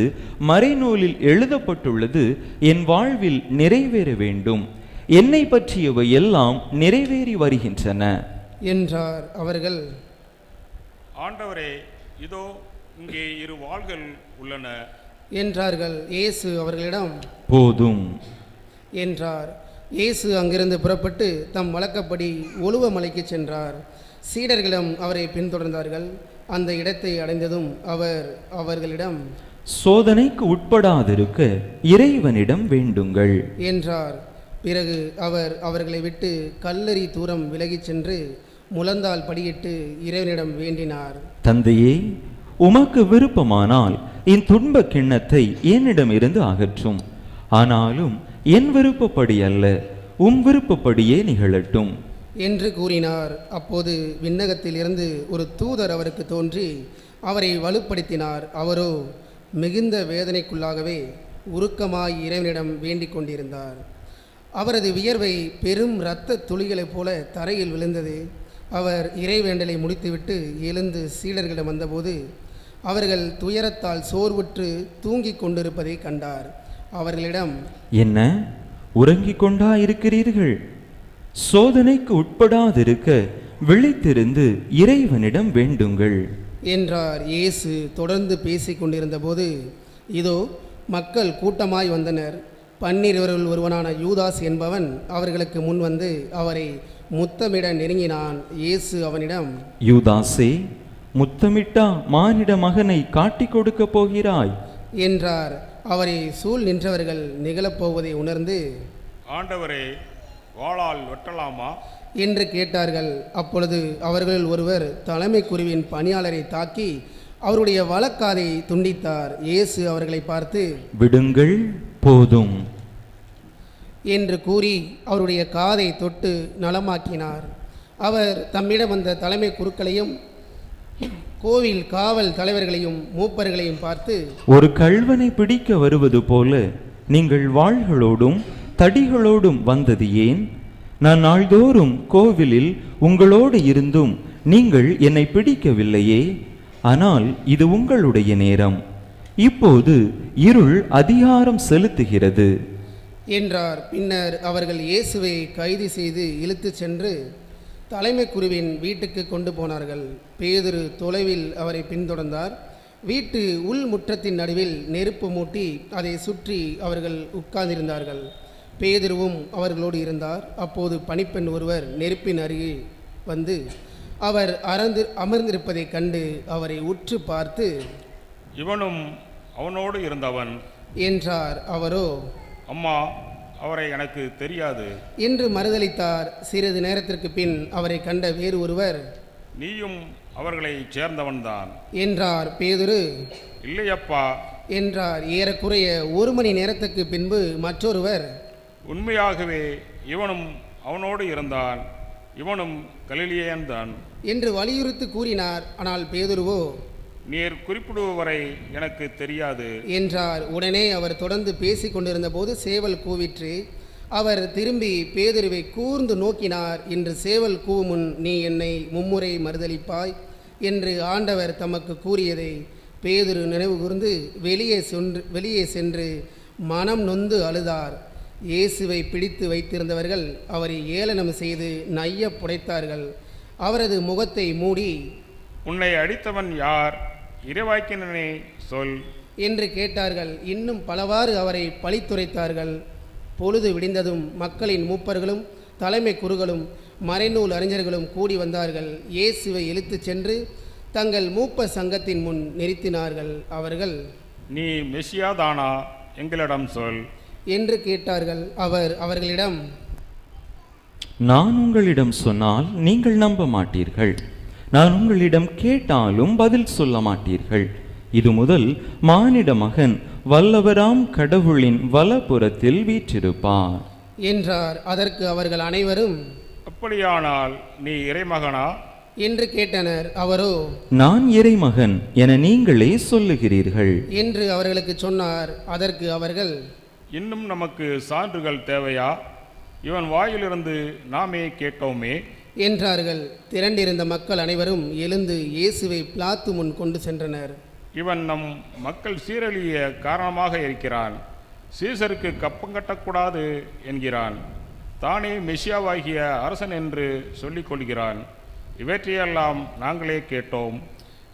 மறைநூலில் எழுதப்பட்டுள்ளது என் வாழ்வில் நிறைவேற வேண்டும். என்னை பற்றியவை எல்லாம் நிறைவேறி வருகின்றன என்றார். அவர்கள், ஆண்டவரே, இதோ இங்கே 2 வாள்கள் உள்ளன என்றார்கள். இயேசு அவர்களிடம், போதும் என்றார். இயேசு அங்கிருந்து புறப்பட்டு தம் வழக்கப்படி ஒலுவ மலைக்கு சென்றார். சீடர்களும் அவரை பின்தொடர்ந்தார்கள். அந்த இடத்தை அடைந்ததும் அவர் அவர்களிடம், சோதனைக்கு உட்படாதிருக்க இறைவனிடம் வேண்டுங்கள் என்றார். பிறகு அவர் அவர்களை விட்டு கல்லறி தூரம் விலகிச் சென்று முழந்தால் படியிட்டு இறைவனிடம் வேண்டினார். தந்தையே, உமக்கு விருப்பமானால் என் துன்ப கிண்ணத்தை என்னிடமிருந்து அகற்றும். ஆனாலும் என் விருப்பப்படி அல்ல, உம் விருப்பப்படியே நிகழட்டும் என்று கூறினார். அப்போது விண்ணகத்தில் இருந்து ஒரு தூதர் அவருக்கு தோன்றி அவரை வலுப்படுத்தினார். அவரோ மிகுந்த வேதனைக்குள்ளாகவே உருக்கமாய் இறைவனிடம் வேண்டிக் கொண்டிருந்தார். அவரது வியர்வை பெரும் இரத்த துளிகளைப் போல தரையில் விழுந்தது. அவர் இறைவேண்டலை முடித்துவிட்டு எழுந்து சீடர்களிடம் வந்தபோது அவர்கள் துயரத்தால் சோர்வுற்று தூங்கிக் கொண்டிருப்பதை கண்டார். அவர்களிடம், என்ன உறங்கிக் கொண்டா இருக்கிறீர்கள்? சோதனைக்கு உட்படாதிருக்க விழித்திருந்து இறைவனிடம் வேண்டுங்கள் என்றார். இயேசு தொடர்ந்து பேசிக் கொண்டிருந்த போது இதோ மக்கள் கூட்டமாய் வந்தனர். 12 ஒருவனான யூதாஸ் என்பவன் அவர்களுக்கு முன் வந்து அவரை முத்தமிட நெருங்கினான். இயேசு அவனிடம், யூதாசே, முத்தமிட்டா மானிட மகனை காட்டிக் கொடுக்க போகிறாய் என்றார். அவரை சூழ் நின்றவர்கள் நிகழப்போவதை உணர்ந்து, ஆண்டவரே, வாளால் வெட்டலாமா என்று கேட்டார்கள். அப்பொழுது அவர்களில் ஒருவர் தலைமை குருவின் பணியாளரை தாக்கி அவருடைய வலக்காதை துண்டித்தார். இயேசு அவர்களை பார்த்து, விடுங்கள், போதும் என்று கூறி அவருடைய காதை தொட்டு நலமாக்கினார். அவர் தம்மிடம் வந்த தலைமை குருக்களையும் கோவில் காவல் தலைவர்களையும் மூப்பர்களையும் பார்த்து, ஒரு கள்வனை பிடிக்க வருவது போல நீங்கள் வாள்களோடும் தடிகளோடும் வந்தது ஏன்? நான் நாள்தோறும் கோவிலில் உங்களோடு இருந்தும் நீங்கள் என்னை பிடிக்கவில்லையே. ஆனால் இது உங்களுடைய நேரம். இப்போது இருள் அதிகாரம் செலுத்துகிறது என்றார். பின்னர் அவர்கள் இயேசுவை கைது செய்து இழுத்துச் சென்று தலைமை குருவின் வீட்டுக்கு கொண்டு போனார்கள். பேதுரு தொலைவில் அவரை பின்தொடர்ந்தார். வீட்டு உள் முற்றத்தின் நடுவில் நெருப்பு மூட்டி அதை சுற்றி அவர்கள் உட்கார்ந்திருந்தார்கள். பேதுருவும் அவர்களோடு இருந்தார். அப்போது பணிப்பெண் ஒருவர் நெருப்பின் அருகே வந்து அவர் அமர்ந்திருப்பதைக் கண்டு அவரை உற்று பார்த்து, இவனும் அவனோடு இருந்தவன் என்றார். அவரோ, அம்மா, அவரை எனக்கு தெரியாது என்று மறுதலித்தார். சிறிது நேரத்திற்கு பின் அவரை கண்ட வேறு ஒருவர், நீயும் அவர்களை சேர்ந்தவன்தான் என்றார். பேதுரு, இல்லையப்பா என்றார். ஏறக்குறைய 1 மணி நேரத்துக்கு பின்பு மற்றொருவர், உண்மையாகவே இவனும் அவனோடு இருந்தான், இவனும் கலிலியன்தான் என்று வலியுறுத்தி கூறினார். ஆனால் பேதுருவோ, நீர் குறிப்பிடுவவரை எனக்கு தெரியாது என்றார். உடனே அவர் தொடர்ந்து பேசிக் கொண்டிருந்த போது சேவல் கூவிற்று. அவர் திரும்பி பேதுருவை கூர்ந்து நோக்கினார். இன்று சேவல் கூவும், நீ என்னை 3 முறை மறுதலிப்பாய் என்று ஆண்டவர் தமக்கு கூறியதை பேதுரு நினைவு கூர்ந்து வெளியே சென்று மனம் நொந்து அழுதார். இயேசுவை பிடித்து வைத்திருந்தவர்கள் அவரை ஏளனம் செய்து நைய புடைத்தார்கள். அவரது முகத்தை மூடி, உன்னை அடித்தவன் யார்? இறைவாக்கினனே சொல் என்று கேட்டார்கள். இன்னும் பலவாறு அவரை பழித்துரைத்தார்கள். பொழுது விடிந்ததும் மக்களின் மூப்பர்களும் தலைமை குருகளும் மறைநூல் அறிஞர்களும் கூடி வந்தார்கள். இயேசுவை இழுத்துச் சென்று தங்கள் மூப்பர் சங்கத்தின் முன் நிறுத்தினார்கள். அவர்கள், நீ மெசியாதானா? எங்களிடம் சொல் என்று கேட்டார்கள். அவர் அவர்களிடம், நான் உங்களிடம் சொன்னால் நீங்கள் நம்ப மாட்டீர்கள், நான் உங்களிடம் கேட்டாலும் பதில் சொல்ல மாட்டீர்கள். இது முதல் மானிட மகன் வல்லவராம் கடவுளின் வலப்புறத்தில் வீற்றிருப்பார் என்றார். அதற்கு அவர்கள் அனைவரும், அப்படியானால் நீ இறைமகனா என்று கேட்டனர். அவரோ, நான் இறைமகன் என நீங்களே சொல்லுகிறீர்கள் என்று அவர்களுக்கு சொன்னார். அதற்கு அவர்கள், இன்னும் நமக்கு சான்றுகள் தேவையா? இவன் வாயிலிருந்து நாமே கேட்டோமே என்றார்கள். திரண்டிருந்த மக்கள் அனைவரும் எழுந்து இயேசுவை பிலாத்து முன் கொண்டு சென்றனர். இவன் நம் மக்கள் சீரழிய காரணமாக இருக்கிறான், சீசருக்கு கப்பம் கட்டக்கூடாது என்கிறான், தானே மெசியாவாகிய அரசன் என்று சொல்லிக் கொள்கிறான். இவற்றையெல்லாம் நாங்களே கேட்டோம்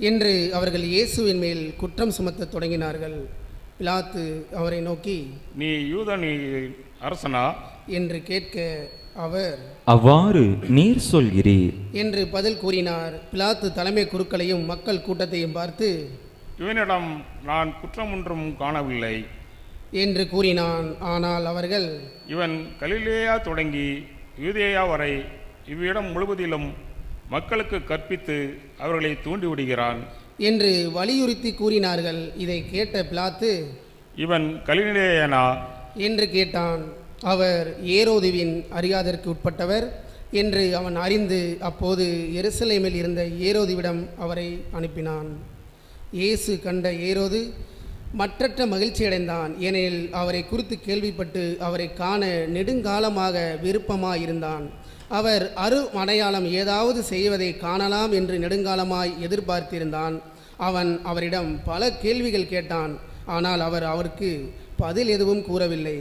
என்று அவர்கள் இயேசுவின் மேல் குற்றம் சுமத்த தொடங்கினார்கள். பிலாத்து அவரை நோக்கி, நீ யூதனின் அரசனா என்று கேட்க அவர், அவ்வாறு நீர் சொல்கிறீர் என்று பதில் கூறினார். பிலாத்து தலைமை குருக்களையும் மக்கள் கூட்டத்தையும் பார்த்து, இவனிடம் நான் குற்றம் ஒன்றும் காணவில்லை என்று கூறினான். ஆனால் அவர்கள், இவன் கலிலேயா தொடங்கி யூதேயா வரை இவ்விடம் முழுவதிலும் மக்களுக்கு கற்பித்து அவர்களை தூண்டிவிடுகிறான் என்று வலியுறுத்தி கூறினார்கள். இதை கேட்ட பிலாத்து, இவன் கலிலேயனா என்று கேட்டான். அவர் ஏரோதுவின் அறியாதற்கு உட்பட்டவர் என்று அவன் அறிந்து அப்போது எருசலேமில் இருந்த ஏரோதுவிடம் அவரை அனுப்பினான். இயேசு கண்ட ஏரோது மற்றற்ற மகிழ்ச்சியடைந்தான். ஏனெனில் அவரை குறித்து கேள்விப்பட்டு அவரை காண நெடுங்காலமாக விருப்பமாயிருந்தான். அவர் அடையாளம் ஏதாவது செய்வதை காணலாம் என்று நெடுங்காலமாய் எதிர்பார்த்திருந்தான். அவன் அவரிடம் பல கேள்விகள் கேட்டான். ஆனால் அவர் அவருக்கு பதில் எதுவும் கூறவில்லை.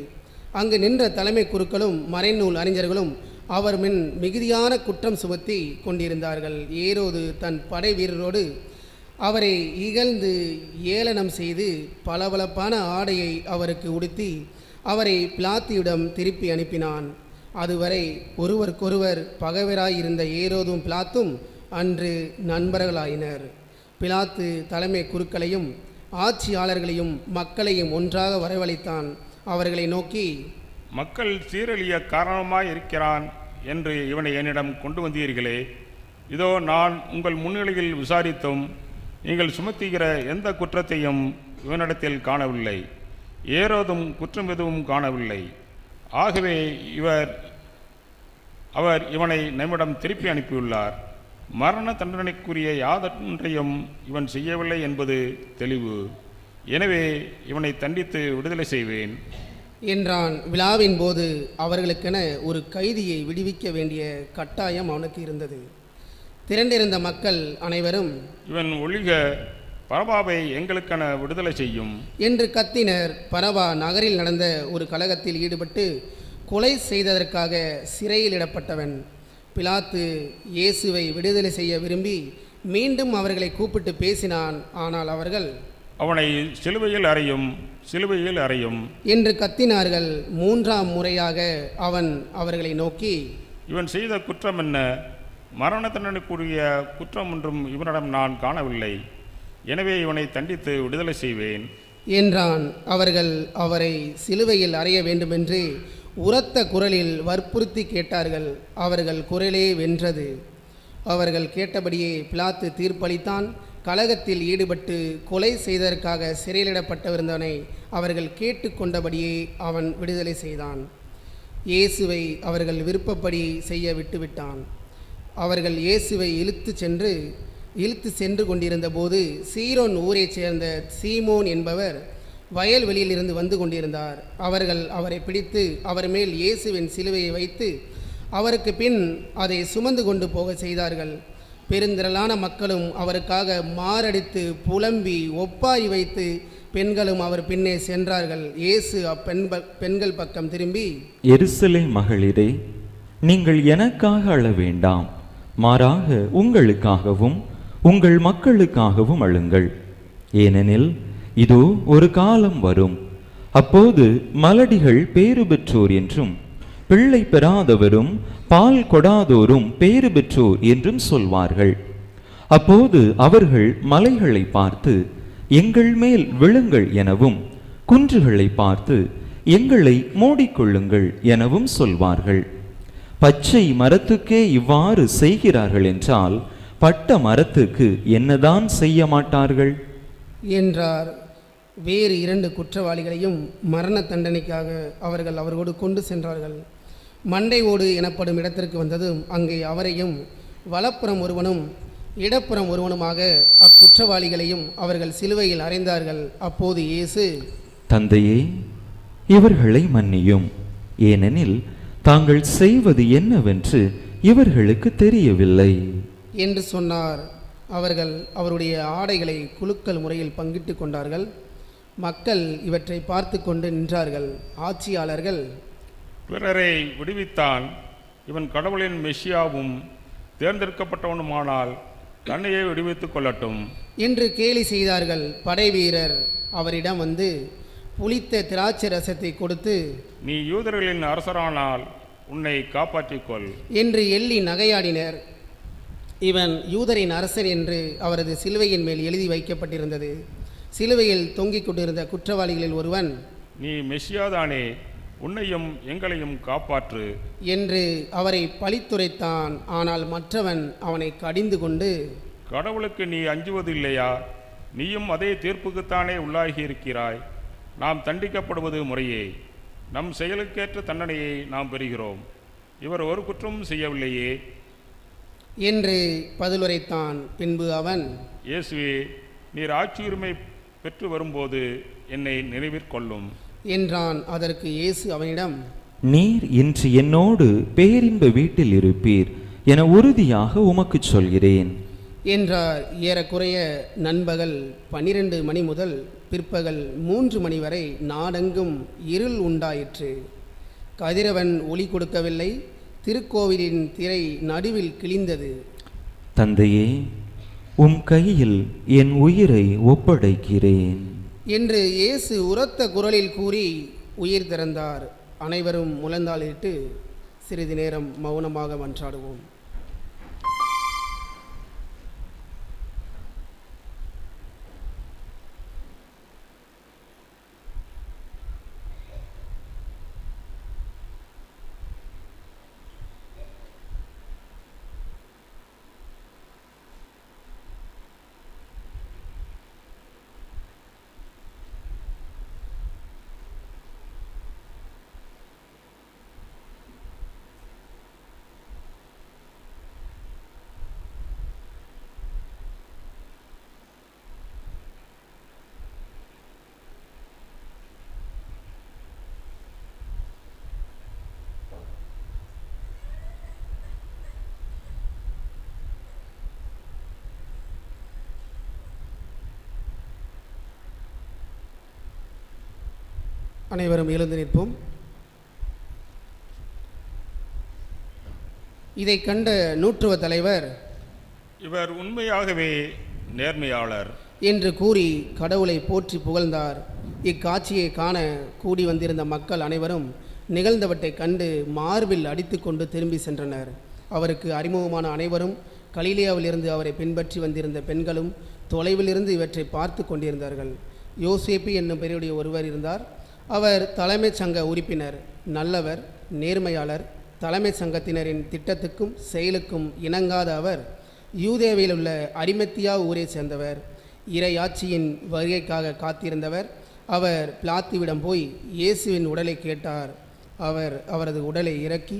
அங்கு நின்ற தலைமை குருக்களும் மறைநூல் அறிஞர்களும் அவர் மின் மிகுதியான குற்றம் சுமத்தி கொண்டிருந்தார்கள். ஏரோது தன் படை வீரரோடு அவரை இகழ்ந்து ஏளனம் செய்து பளபளப்பான ஆடையை அவருக்கு உடுத்தி அவரை பிலாத்தியிடம் திருப்பி அனுப்பினான். அதுவரை ஒருவருக்கொருவர் பகைவராயிருந்த ஏரோதும் பிலாத்தும் அன்று நண்பர்களாயினர். பிலாத்து தலைமை குருக்களையும் ஆட்சியாளர்களையும் மக்களையும் ஒன்றாக வரவழைத்தான். அவர்களை நோக்கி, மக்கள் சீரழிய காரணமாய் இருக்கிறான் என்று இவனை என்னிடம் கொண்டு வந்தீர்களே, இதோ நான் உங்கள் முன்னிலையில் விசாரித்தும் நீங்கள் சுமத்துகிற எந்த குற்றத்தையும் இவனிடத்தில் காணவில்லை, ஏரோதும் குற்றம் எதுவும் காணவில்லை. ஆகவே அவர் இவனை நம்மிடம் திருப்பி அனுப்பியுள்ளார். மரண தண்டனைக்குரிய யாதொன்றையும் இவன் செய்யவில்லை என்பது தெளிவு. எனவே இவனை தண்டித்து விடுதலை செய்வேன் என்றான். விழாவின் போது அவர்களுக்கென ஒரு கைதியை விடுவிக்க வேண்டிய கட்டாயம் அவனுக்கு இருந்தது. திரண்டிருந்த மக்கள் அனைவரும், இவன் ஒழிக, பரபாவை எங்களுக்கென விடுதலை செய்யும் என்று கத்தினர். பரபா நகரில் நடந்த ஒரு கலகத்தில் ஈடுபட்டு கொலை செய்ததற்காக சிறையிலிடப்பட்டவன். பிலாத்து இயேசுவை விடுதலை செய்ய விரும்பி மீண்டும் அவர்களை கூப்பிட்டு பேசினான். ஆனால் அவர்கள், அவனை சிலுவையில் அறையும், சிலுவையில் அறையும் என்று கத்தினார்கள். 3ஆம் முறையாக அவன் அவர்களை நோக்கி, இவன் செய்த குற்றம் என்ன? மரண தண்டனைக்குரிய குற்றம் ஒன்றும் இவனிடம் நான் காணவில்லை. எனவே இவனை தண்டித்து விடுதலை செய்வேன் என்றான். அவர்கள் அவரை சிலுவையில் அறைய வேண்டுமென்று உரத்த குரலில் வற்புறுத்தி கேட்டார்கள். அவர்கள் குரலே வென்றது. அவர்கள் கேட்டபடியே பிலாத்து தீர்ப்பளித்தான். கலகத்தில் ஈடுபட்டு கொலை செய்ததற்காக சிறையிலிடப்பட்டிருந்தவனை அவர்கள் கேட்டுக்கொண்டபடியே அவன் விடுதலை செய்தான். இயேசுவை அவர்கள் விருப்பப்படி செய்ய விட்டுவிட்டான். அவர்கள் இயேசுவை இழுத்து சென்று கொண்டிருந்த போது சீரோன் ஊரைச் சேர்ந்த சீமோன் என்பவர் வயல்வெளியில் இருந்து வந்து கொண்டிருந்தார். அவர்கள் அவரை பிடித்து அவர் மேல் இயேசுவின் சிலுவையை வைத்து அவருக்கு பின் அதை சுமந்து கொண்டு போக செய்தார்கள். பெருந்திரளான மக்களும் அவருக்காக மாரடித்து புலம்பி ஒப்பாரி வைத்து பெண்களும் அவர் பின்னே சென்றார்கள். இயேசு பெண்கள் பக்கம் திரும்பி, எருசலேம் மகளிரே, நீங்கள் எனக்காக அழ வேண்டாம், மாறாக உங்களுக்காகவும் உங்கள் மக்களுக்காகவும் அழுங்கள். ஏனெனில் இதோ ஒரு காலம் வரும், அப்போது மலடிகள் பேறு பெற்றோர் என்றும் பிள்ளை பெறாதவரும் பால் கொடாதோரும் பேறு பெற்றோர் என்றும் சொல்வார்கள். அப்போது அவர்கள் மலைகளை பார்த்து எங்கள் மேல் விழுங்கள் எனவும் குன்றுகளை பார்த்து எங்களை மூடிக்கொள்ளுங்கள் எனவும் சொல்வார்கள். பச்சை மரத்துக்கே இவ்வாறு செய்கிறார்கள் என்றால் பட்ட மரத்துக்கு என்னதான் செய்ய மாட்டார்கள் என்றார். வேறு 2 குற்றவாளிகளையும் மரண தண்டனைக்காக அவர்கள் அவரோடு கொண்டு சென்றார்கள். மண்டை ஓடு எனப்படும் இடத்திற்கு வந்ததும் அங்கே அவரையும் வலப்புறம் ஒருவனும் இடப்புறம் ஒருவனுமாக அக்குற்றவாளிகளையும் அவர்கள் சிலுவையில் அறைந்தார்கள். அப்போது இயேசு, தந்தையே, இவர்களை மன்னியும், ஏனெனில் தாங்கள் செய்வது என்னவென்று இவர்களுக்கு தெரியவில்லை என்று சொன்னார். அவர்கள் அவருடைய ஆடைகளை குலுக்கல் முறையில் பங்கிட்டு கொண்டார்கள். மக்கள் இவற்றை பார்த்து கொண்டு நின்றார்கள். ஆட்சியாளர்கள், பிறரை விடுவித்தான், இவன் கடவுளின் மெஷியாவும் தேர்ந்தெடுக்கப்பட்டவனுமானால் தன்னையே விடுவித்துக் கொள்ளட்டும் என்று கேலி செய்தார்கள். படைவீரர் அவரிடம் வந்து புளித்த திராட்சை ரசத்தை கொடுத்து, நீ யூதர்களின் அரசரானால் உன்னை காப்பாற்றிக்கொள் என்று எள்ளி நகையாடினர். இவன் யூதரின் அரசர் என்று அவரது சிலுவையின் மேல் எழுதி வைக்கப்பட்டிருந்தது. சிலுவையில் தொங்கிக் கொண்டிருந்த குற்றவாளிகளில் ஒருவன், நீ மெஷியாதானே, உன்னையும் எங்களையும் காப்பாற்று என்று அவரை பழித்துரைத்தான். ஆனால் மற்றவன் அவனை கடிந்து கொண்டு, கடவுளுக்கு நீ அஞ்சுவது இல்லையா? நீயும் அதே தீர்ப்புக்குத்தானே உள்ளாகி இருக்கிறாய். நாம் தண்டிக்கப்படுவது முறையே, நம் செயலுக்கேற்ற தண்டனையை நாம் பெறுகிறோம். இவர் ஒரு குற்றமும் செய்யவில்லையே என்று பதிலுரைத்தான். பின்பு அவன், இயேசுவே, நீர் ஆட்சியுரிமை பெற்று வரும்போது என்னை நினைவிற்கொள்ளும் என்றான். அதற்கு இயேசு அவனிடம், நீர் இன்று என்னோடு பேரின்ப வீட்டில் இருப்பீர் என உறுதியாக உமக்கு சொல்கிறேன் என்றார். ஏறக்குறைய நண்பகல் 12 மணி முதல் பிற்பகல் 3 மணி வரை நாடெங்கும் இருள் உண்டாயிற்று. கதிரவன் ஒளி கொடுக்கவில்லை. திருக்கோவிலின் திரை நடுவில் கிழிந்தது. தந்தையே, உம் கையில் என் உயிரை ஒப்படைக்கிறேன் என்று இயேசு உரத்த குரலில் கூறி உயிர் திறந்தார். அனைவரும் முழந்தாளிட்டு சிறிது நேரம் மௌனமாக மன்றாடுவோம். அனைவரும் எழுந்து நிற்போம். இதை கண்ட நூற்றுவ தலைவர், இவர் உண்மையாகவே நேர்மையாளர் என்று கூறி கடவுளை போற்றி புகழ்ந்தார். இக்காட்சியை காண கூடி வந்திருந்த மக்கள் அனைவரும் நிகழ்ந்தவற்றை கண்டு மார்பில் அடித்து கொண்டு திரும்பி சென்றனர். அவருக்கு அறிமுகமான அனைவரும் கலிலேயாவிலிருந்து அவரை பின்பற்றி வந்திருந்த பெண்களும் தொலைவிலிருந்து இவற்றை பார்த்து கொண்டிருந்தார்கள். யோசேப்பு என்னும் பெயருடைய ஒருவர் இருந்தார். அவர் தலைமைச் சங்க உறுப்பினர், நல்லவர், நேர்மையாளர். தலைமைச் சங்கத்தினரின் திட்டத்துக்கும் செயலுக்கும் இணங்காத அவர் யூதேவில் உள்ள அரிமத்தியா ஊரை சேர்ந்தவர். இறையாட்சியின் வருகைக்காக காத்திருந்தவர். அவர் பிலாத்துவிடம் போய் இயேசுவின் உடலை கேட்டார். அவர் அவரது உடலை இறக்கி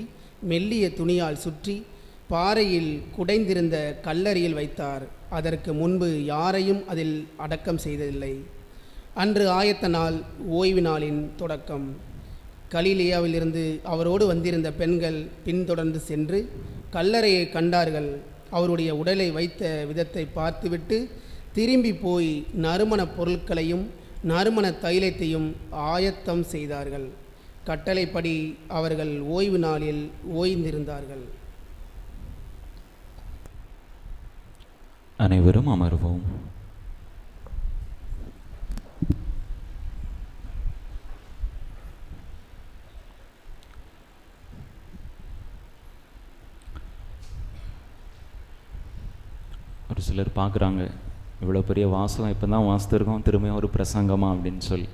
மெல்லிய துணியால் சுற்றி பாறையில் குடைந்திருந்த கல்லறையில் வைத்தார். அதற்கு முன்பு யாரையும் அதில் அடக்கம் செய்ததில்லை. அன்று ஆயத்த நாள், ஓய்வு நாளின் தொடக்கம். கலிலேயாவிலிருந்து அவரோடு வந்திருந்த பெண்கள் பின்தொடர்ந்து சென்று கல்லறையை கண்டார்கள். அவருடைய உடலை வைத்த விதத்தை பார்த்துவிட்டு திரும்பி போய் நறுமண பொருட்களையும் நறுமண தைலத்தையும் ஆயத்தம் செய்தார்கள். கட்டளைப்படி அவர்கள் ஓய்வு நாளில் ஓய்ந்திருந்தார்கள். அனைவரும் அமர்வோம். ஒரு சிலர் பார்க்குறாங்க, இவ்வளோ பெரிய வாசகம் இப்போ தான் வாசித்திருக்கோம், திரும்பியும் ஒரு பிரசங்கமா அப்படின்னு சொல்லி.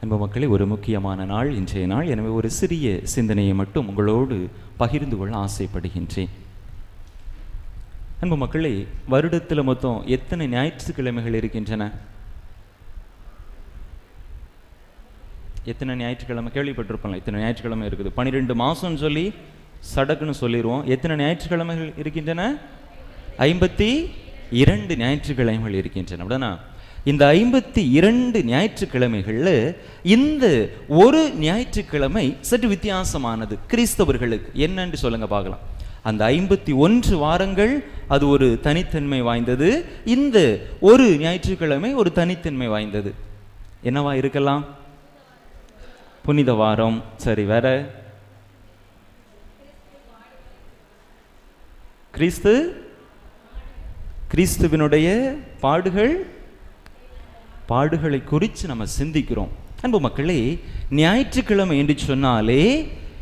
அன்பு மக்களே, ஒரு முக்கியமான நாள் இன்றைய நாள். எனவே ஒரு சிறிய சிந்தனையை மட்டும் உங்களோடு பகிர்ந்து கொள்ள ஆசைப்படுகின்றேன். அன்பு மக்களே, வருடத்தில் மொத்தம் எத்தனை ஞாயிற்றுக்கிழமைகள் இருக்கின்றன? எத்தனை ஞாயிற்றுக்கிழமை கேள்விப்பட்டிருப்போம்ல, இத்தனை ஞாயிற்றுக்கிழமை இருக்குது. 12 மாதம்னு சொல்லி சடக்குன்னு சொல்லிடுவோம். எத்தனை ஞாயிற்றுக்கிழமைகள் இருக்கின்றன? 52 ஞாயிற்றுக்கிழமைகள் இருக்கின்றன. அப்படின்னா இந்த 52 ஞாயிற்றுக்கிழமைகளில் இந்த ஒரு ஞாயிற்றுக்கிழமை சற்று வித்தியாசமானது கிறிஸ்தவர்களுக்கு. என்னன்னு சொல்லுங்க பார்க்கலாம். அந்த 51 வாரங்கள் அது ஒரு தனித்தன்மை வாய்ந்தது. இந்த ஒரு ஞாயிற்றுக்கிழமை ஒரு தனித்தன்மை வாய்ந்தது. என்னவா இருக்கலாம்? புனித வாரம். சரி, வேற? கிறிஸ்துவினுடைய பாடுகளை குறித்து நம்ம சிந்திக்கிறோம். அன்பு மக்களே, ஞாயிற்றுக்கிழமை என்று சொன்னாலே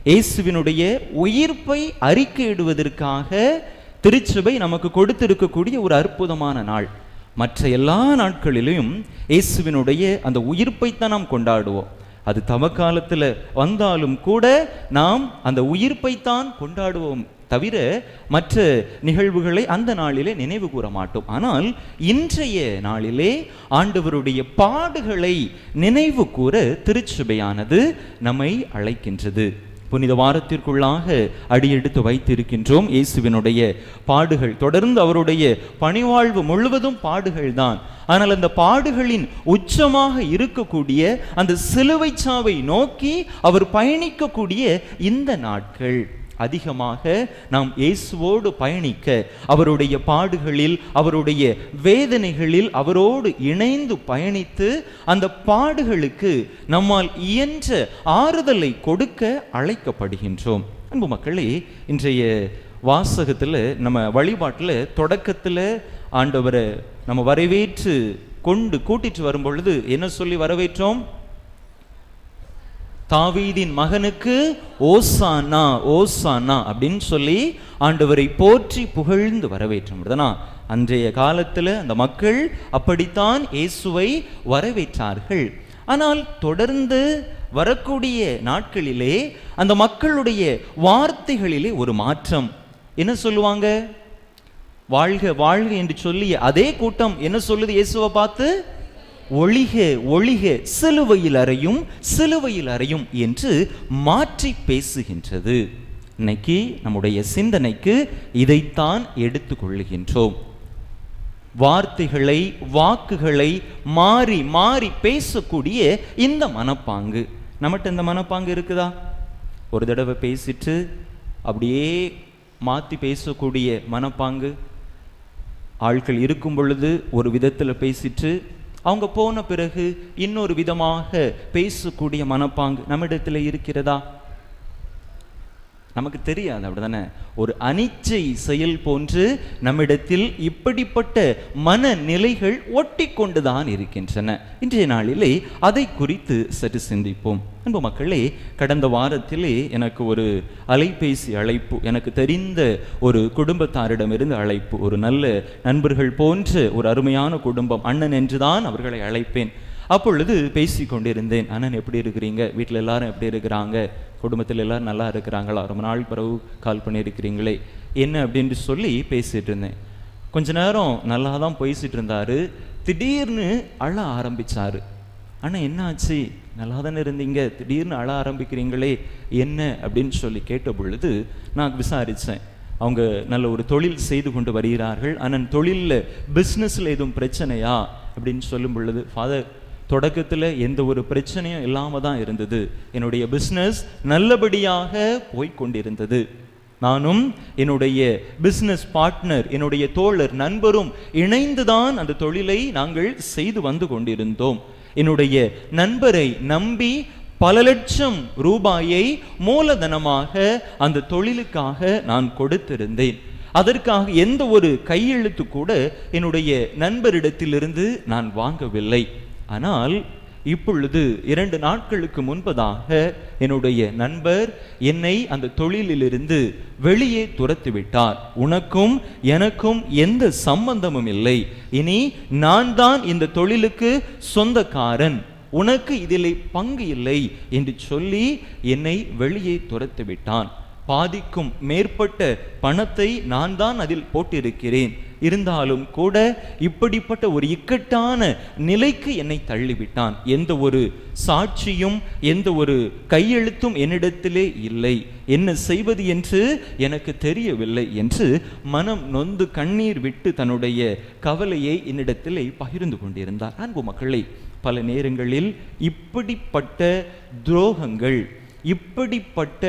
இயேசுவினுடைய உயிர்ப்பை அறிக்கையிடுவதற்காக திருச்சபை நமக்கு கொடுத்திருக்கக்கூடிய ஒரு அற்புதமான நாள். மற்ற எல்லா நாட்களிலும் இயேசுவினுடைய அந்த உயிர்ப்பைத்தான் நாம் கொண்டாடுவோம். அது தவக்காலத்தில் வந்தாலும் கூட நாம் அந்த உயிர்ப்பைத்தான் கொண்டாடுவோம் தவிர மற்ற நிகழ்வுகளை அந்த நாளிலே நினைவு கூற மாட்டோம். ஆனால் இன்றைய நாளிலே ஆண்டவருடைய பாடுகளை நினைவு கூற திருச்சபையானது நம்மை அழைக்கின்றது. புனித வாரத்திற்குள்ளாக அடியெடுத்து வைத்திருக்கின்றோம். இயேசுவினுடைய பாடுகள், தொடர்ந்து அவருடைய பணிவாழ்வு முழுவதும் பாடுகள் தான். ஆனால் அந்த பாடுகளின் உச்சமாக இருக்கக்கூடிய அந்த சிலுவை சாவை நோக்கி அவர் பயணிக்கக்கூடிய இந்த நாட்கள் அதிகமாக நாம் இயேசுவோடு பயணிக்க, அவருடைய பாடுகளில் அவருடைய வேதனைகளில் அவரோடு இணைந்து பயணித்து அந்த பாடுகளுக்கு நம்மால் இயன்ற ஆறுதலை கொடுக்க அழைக்கப்படுகின்றோம். அன்பு மக்களே, இன்றைய வாசகத்தில் நம்ம வழிபாட்டில் தொடக்கத்தில் ஆண்டவரை நம்ம வரவேற்று கொண்டு கூட்டிட்டு வரும் பொழுது என்ன சொல்லி வரவேற்றோம்? தாவீதின் மகனுக்கு ஓசானா ஓசானா அப்படின்னு சொல்லி ஆண்டவரை போற்றி புகழ்ந்து வரவேற்றோம். அன்றைய காலத்தில் அந்த மக்கள் அப்படித்தான் இயேசுவை வரவேற்றார்கள். ஆனால் தொடர்ந்து வரக்கூடிய நாட்களிலே அந்த மக்களுடைய வார்த்தைகளிலே ஒரு மாற்றம். என்ன சொல்லுவாங்க? வாழ்க வாழ்க என்று சொல்லி அதே கூட்டம் என்ன சொல்லுது இயேசுவை பார்த்து? ஒளிக ஒளிக, சிலுவையில் அறையும் சிலுவையில் அறையும் என்று மாற்றி பேசுகின்றது. இன்னைக்கு நம்முடைய சிந்தனைக்கு இதைத்தான் எடுத்துக்கொள்ளுகின்றோம். வார்த்தைகளை வாக்குகளை மாறி மாறி பேசக்கூடிய இந்த மனப்பாங்கு நம்மகிட்ட இந்த மனப்பாங்கு இருக்குதா? ஒரு தடவை பேசிட்டு அப்படியே மாற்றி பேசக்கூடிய மனப்பாங்கு ஆட்கள் இருக்கும் பொழுது ஒரு விதத்தில் பேசிட்டு அவங்க போன பிறகு இன்னொரு விதமாக பேசக்கூடிய மனப்பாங்கு நம்மிடத்தில் இருக்கிறதா? நமக்கு தெரியாது, அப்படிதானே? ஒரு அனிச்சை செயல் போன்று நம்மிடத்தில் இப்படிப்பட்ட மனநிலைகள் ஒட்டி கொண்டுதான் இருக்கின்றன. இன்றைய நாளிலே அதை குறித்து சற்று சிந்திப்போம். அன்பு மக்களே, கடந்த வாரத்திலே எனக்கு ஒரு அலைபேசி அழைப்பு, எனக்கு தெரிந்த ஒரு குடும்பத்தாரிடமிருந்து அழைப்பு. ஒரு நல்ல நண்பர்கள் போன்ற ஒரு அருமையான குடும்பம், அண்ணன் என்றுதான் அவர்களை அழைப்பேன். அப்பொழுது பேசி கொண்டிருந்தேன். அண்ணன் எப்படி இருக்கிறீங்க? வீட்டில் எல்லாரும் எப்படி இருக்கிறாங்க? குடும்பத்தில் எல்லாரும் நல்லா இருக்கிறாங்களா? ரொம்ப நாள் பிறகு கால் பண்ணியிருக்கிறீங்களே, என்ன அப்படின்னு சொல்லி பேசிகிட்டு இருந்தேன். கொஞ்ச நேரம் நல்லா தான் பேசிகிட்டு இருந்தார். திடீர்னு அழ ஆரம்பித்தார். ஆனால் என்ன ஆச்சு, நல்லா தானே இருந்தீங்க, திடீர்னு அழ ஆரம்பிக்கிறீங்களே என்ன அப்படின்னு சொல்லி கேட்ட பொழுது நான் விசாரித்தேன். அவங்க நல்ல ஒரு தொழில் செய்து கொண்டு வருகிறார்கள். ஆனால் தொழிலில் பிஸ்னஸில் எதுவும் பிரச்சனையா அப்படின்னு சொல்லும் பொழுது, ஃபாதர் தொடக்கத்தில் எந்த ஒரு பிரச்சனையும் இல்லாமல் தான் இருந்தது, என்னுடைய பிஸ்னஸ் நல்லபடியாக போய்கொண்டிருந்தது. நானும் என்னுடைய பிஸ்னஸ் பார்ட்னர், என்னுடைய தோழர், நண்பரும் இணைந்துதான் அந்த தொழிலை நாங்கள் செய்து வந்து கொண்டிருந்தோம். என்னுடைய நண்பரை நம்பி பல லட்சம் ரூபாயை மூலதனமாக அந்த தொழிலுக்காக நான் கொடுத்திருந்தேன். அதற்காக எந்த ஒரு கையெழுத்து கூட என்னுடைய நண்பரிடத்திலிருந்து நான் வாங்கவில்லை. ஆனால் இப்பொழுது 2 நாட்களுக்கு முன்பதாக என்னுடைய நண்பர் என்னை அந்த தொழிலிலிருந்து வெளியே துரத்திவிட்டார். உனக்கும் எனக்கும் எந்த சம்பந்தமும் இல்லை, இனி நான் தான் இந்த தொழிலுக்கு சொந்தக்காரன், உனக்கு இதிலே பங்கு இல்லை என்று சொல்லி என்னை வெளியே துரத்திவிட்டான். பாதிக்கும் மேற்பட்ட பணத்தை நான் தான் அதில் போட்டிருக்கிறேன். இருந்தாலும் கூட இப்படிப்பட்ட ஒரு இக்கட்டான நிலைக்கு என்னை தள்ளிவிட்டான். எந்த ஒரு சாட்சியும் எந்த ஒரு கையெழுத்தும் என்னிடத்திலே இல்லை, என்ன செய்வது என்று எனக்கு தெரியவில்லை என்று மனம் நொந்து கண்ணீர் விட்டு தன்னுடைய கவலையை என்னிடத்திலே பகிர்ந்து கொண்டிருந்தார். அன்பு மக்களே, பல நேரங்களில் இப்படிப்பட்ட துரோகங்கள், இப்படிப்பட்ட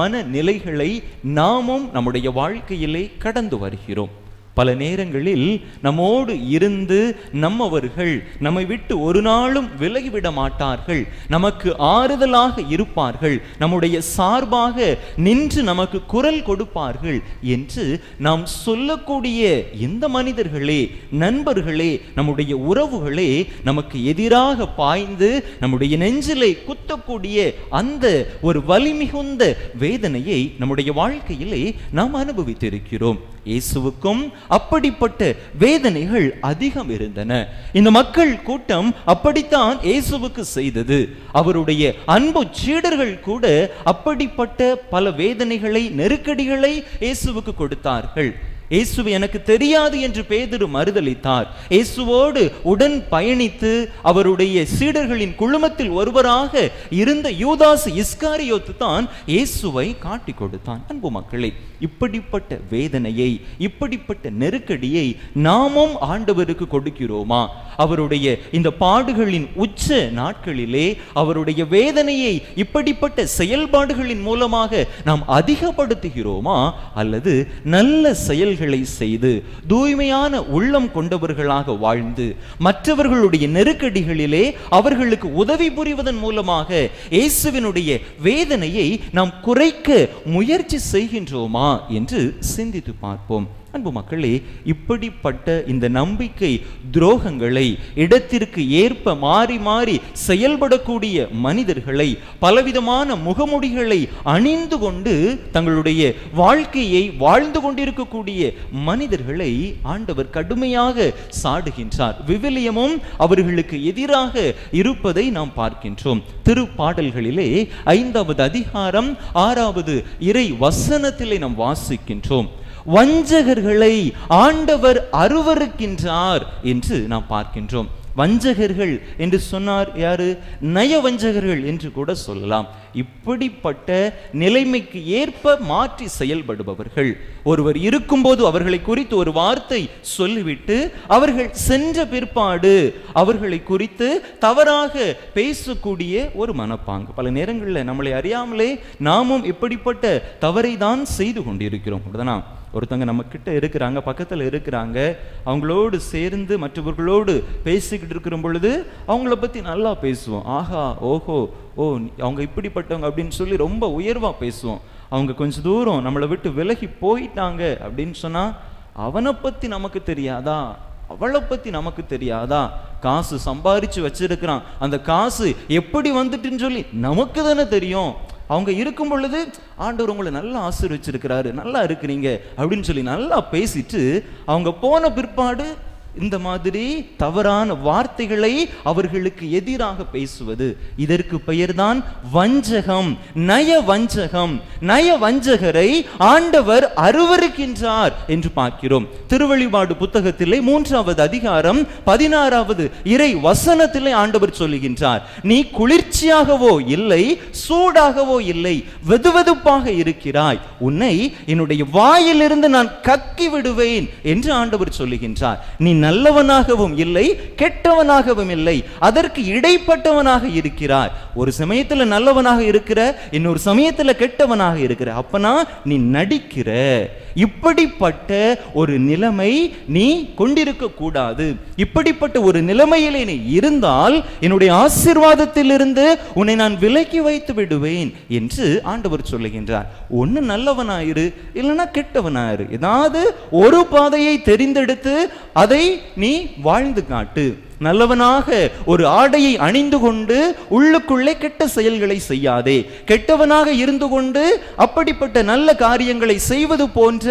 மனநிலைகளை நாமும் நம்முடைய வாழ்க்கையிலே கடந்து வருகிறோம். பல நேரங்களில் நம்மோடு இருந்து நம்மவர்கள் நம்மை விட்டு ஒரு நாளும் விலகிவிட மாட்டார்கள், நமக்கு ஆறுதலாக இருப்பார்கள், நம்முடைய சார்பாக நின்று நமக்கு குரல் கொடுப்பார்கள் என்று நாம் சொல்லக்கூடிய இந்த மனிதர்களே, நண்பர்களே, நம்முடைய உறவுகளே நமக்கு எதிராக பாய்ந்து நம்முடைய நெஞ்சிலை குத்தக்கூடிய அந்த ஒரு வலிமிகுந்த வேதனையை நம்முடைய வாழ்க்கையிலே நாம் அனுபவித்திருக்கிறோம். இயேசுவுக்கும் அப்படிப்பட்ட வேதனைகள் அதிகம் இருந்தன. இந்த மக்கள் கூட்டம் அப்படித்தான் இயேசுவுக்கு செய்தது. அவருடைய அன்பு சீடர்கள் கூட அப்படிப்பட்ட பல வேதனைகளை, நெருக்கடிகளை இயேசுவுக்கு கொடுத்தார்கள். இயேசுவை எனக்கு தெரியாது என்று பேதுரு மறுதலித்தார். இயேசுவோடு உடன் பயணித்து அவருடைய சீடர்களின் குழுமத்தில் ஒருவராக இருந்த யூதாஸ் இஸ்காரியோத்து தான் இயேசுவை காட்டி கொடுத்தான். அன்பு மக்களே, இப்படிப்பட்ட வேதனையை, இப்படிப்பட்ட நெருக்கடியை நாமும் ஆண்டவருக்கு கொடுக்கிறோமா? அவருடைய இந்த பாடுகளின் உச்ச நாட்களிலே அவருடைய வேதனையை இப்படிப்பட்ட செயல்பாடுகளின் மூலமாக நாம் அதிகப்படுத்துகிறோமா? அல்லது நல்ல செயல்களை செய்து தூய்மையான உள்ளம் கொண்டவர்களாக வாழ்ந்து மற்றவர்களுடைய நெருக்கடிகளிலே அவர்களுக்கு உதவி புரிவதன் மூலமாக இயேசுவினுடைய வேதனையை நாம் குறைக்க முயற்சி செய்கின்றோமா என்று சிந்தித்து பார்ப்போம். அன்பு மக்களே, இப்படிப்பட்ட இந்த நம்பிக்கை துரோகங்களை, இடத்திற்கு ஏற்ப மாறி மாறி செயல்படக்கூடிய மனிதர்களை, பலவிதமான முகமுடிகளை அணிந்து கொண்டு தங்களுடைய வாழ்க்கையை வாழ்ந்து கொண்டிருக்கக்கூடிய மனிதர்களை ஆண்டவர் கடுமையாக சாடுகின்றார். விவிலியமும் அவர்களுக்கு எதிராக இருப்பதை நாம் பார்க்கின்றோம். திருப்பாடல்களிலே 5வது அதிகாரம் 6வது இறை வசனத்திலே நாம் வாசிக்கின்றோம். வஞ்சகர்களை ஆண்டவர் அருவருக்கின்றார் என்று நாம் பார்க்கின்றோம். வஞ்சகர்கள் என்று சொன்னார் யாரு? நயவஞ்சகர்கள் என்று கூட சொல்லலாம். இப்படிப்பட்ட நிலைமைக்கு ஏற்ப மாற்றி செயல்படுபவர்கள். ஒருவர் இருக்கும்போது அவர்களை குறித்து ஒரு வார்த்தை சொல்லிவிட்டு அவர்கள் சென்ற பிற்பாடு அவர்களை குறித்து தவறாக பேசக்கூடிய ஒரு மனப்பாங்கு. பல நேரங்களில் நம்மளை அறியாமலே நாமும் இப்படிப்பட்ட தவறை தான் செய்து கொண்டிருக்கிறோம். அப்படிதானா? ஒருத்தங்க நம்ம கிட்ட இருக்கிறாங்க, பக்கத்தில் இருக்கிறாங்க, அவங்களோடு சேர்ந்து மற்றவர்களோடு பேசிக்கிட்டு இருக்கிற பொழுது அவங்கள பற்றி நல்லா பேசுவோம். ஆஹா, ஓஹோ, ஓ, அவங்க இப்படிப்பட்டவங்க அப்படின்னு சொல்லி ரொம்ப உயர்வாக பேசுவோம். அவங்க கொஞ்சம் தூரம் நம்மளை விட்டு விலகி போயிட்டாங்க அப்படின்னு சொன்னால், அவனை பற்றி நமக்கு தெரியாதா, அவளை பற்றி நமக்கு தெரியாதா, காசு சம்பாரித்து வச்சிருக்கிறான், அந்த காசு எப்படி வந்துட்டுன்னு சொல்லி நமக்கு தானே தெரியும். அவங்க இருக்கும் பொழுது ஆண்டவர் உங்களை நல்லா ஆசீர்வச்சிருக்கிறாரு, நல்லா இருக்கிறீங்க அப்படின்னு சொல்லி நல்லா பேசிட்டு அவங்க போன பிற்பாடு இந்த மாதிரி தவறான வார்த்தைகளை அவர்களுக்கு எதிராக பேசுவது, இதற்கு பெயர்தான் வஞ்சகம், நய வஞ்சகம். நய வஞ்சகரை ஆண்டவர் அருவருக்கின்றார் என்று பார்க்கிறோம். திருவெளிப்பாடு புத்தகத்திலே 3வது அதிகாரம் 16வது இறை வசனத்திலே ஆண்டவர் சொல்லுகின்றார், நீ குளிர்ச்சியாகவோ இல்லை, சூடாகவோ இல்லை, வெதுவெதுப்பாக இருக்கிறாய், உன்னை என்னுடைய வாயிலிருந்து நான் கக்கி விடுவேன் என்று ஆண்டவர் சொல்லுகின்றார். நீ நல்லவனாகவும் இல்லை, கெட்டவனாகவும் இல்லை, அதற்கு இடைப்பட்டவனாக இருக்கிறார். ஒரு சமயத்துல நல்லவனாக இருக்கிற, இன்னொரு சமயத்துல கெட்டவனாக இருக்கிற. அப்பனா நீ நடிக்கிற. இப்படிப்பட்ட ஒரு நிலைமை நீ கொண்டிருக்க கூடாது. இப்படிப்பட்ட ஒரு நிலைமையிலே நீ இருந்தால் என்னுடைய ஆசீர்வாதத்திலிருந்து உன்னை நான் விலக்கி வைத்து விடுவேன் என்று ஆண்டவர் சொல்லுகின்றார். ஒன்னு நல்லவனாயிரு, இல்லைன்னா கெட்டவனாயிரு. ஏதாவது ஒரு பாதையை தெரிந்தெடுத்து அதை நீ வாழ்ந்து காட்டு. நல்லவனாக ஒரு ஆடையை அணிந்து கொண்டு உள்ளுக்குள்ளே கெட்ட செயல்களை செய்யாதே. கெட்டவனாக இருந்து கொண்டு அப்படிப்பட்ட நல்ல காரியங்களை செய்வது போன்ற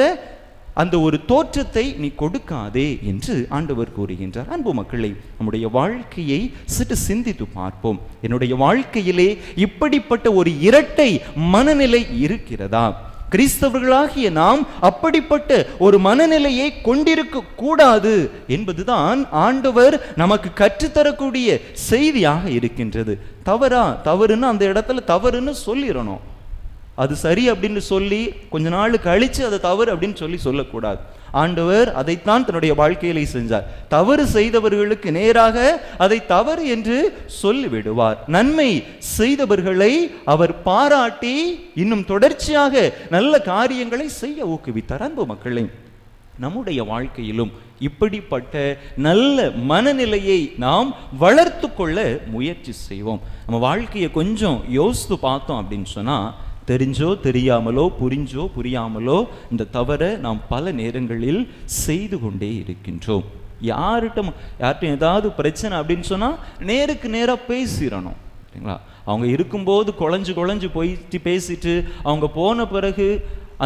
அந்த ஒரு தோற்றத்தை நீ கொடுக்காதே என்று ஆண்டவர் கூறுகின்றார். அன்பு மக்களை, நம்முடைய வாழ்க்கையை சற்று சிந்தித்து பார்ப்போம். என்னுடைய வாழ்க்கையிலே இப்படிப்பட்ட ஒரு இரட்டை மனநிலை இருக்கிறதா? கிறிஸ்தவர்களாகிய நாம் அப்படிப்பட்ட ஒரு மனநிலையை கொண்டிருக்க கூடாது என்பதுதான் ஆண்டவர் நமக்கு கற்றுத்தரக்கூடிய செய்தியாக இருக்கின்றது. தவறுன்னு அந்த இடத்துல தவறுன்னு சொல்லிடணும். அது சரி அப்படின்னு சொல்லி கொஞ்ச நாள் கழிச்சு அது தவறு அப்படின்னு சொல்லக்கூடாது. ஆண்டவர் அதைத்தான் தன்னுடைய வாழ்க்கையிலே செஞ்சார். தவறு செய்தவர்களுக்கு நேராக அதை தவறு என்று சொல்லிவிடுவார். நன்மை செய்தவர்களை அவர் பாராட்டி இன்னும் தொடர்ச்சியாக நல்ல காரியங்களை செய்ய ஊக்குவித்தார். அன்பு மக்களை, நம்முடைய வாழ்க்கையிலும் இப்படிப்பட்ட நல்ல மனநிலையை நாம் வளர்த்து கொள்ள முயற்சி செய்வோம். நம்ம வாழ்க்கையை கொஞ்சம் யோசித்து பார்த்தோம் அப்படின்னு சொன்னா, தெரிஞ்சோ தெரியாமலோ, புரிஞ்சோ புரியாமலோ இந்த தவறை நாம் பல நேரங்களில் செய்து கொண்டே இருக்கின்றோம். யார்கிட்ட ஏதாவது பிரச்சனை அப்படின்னு சொன்னால் நேருக்கு நேராக பேசிடணும், சரிங்களா? அவங்க இருக்கும்போது குழஞ்சு போயிட்டு பேசிட்டு அவங்க போன பிறகு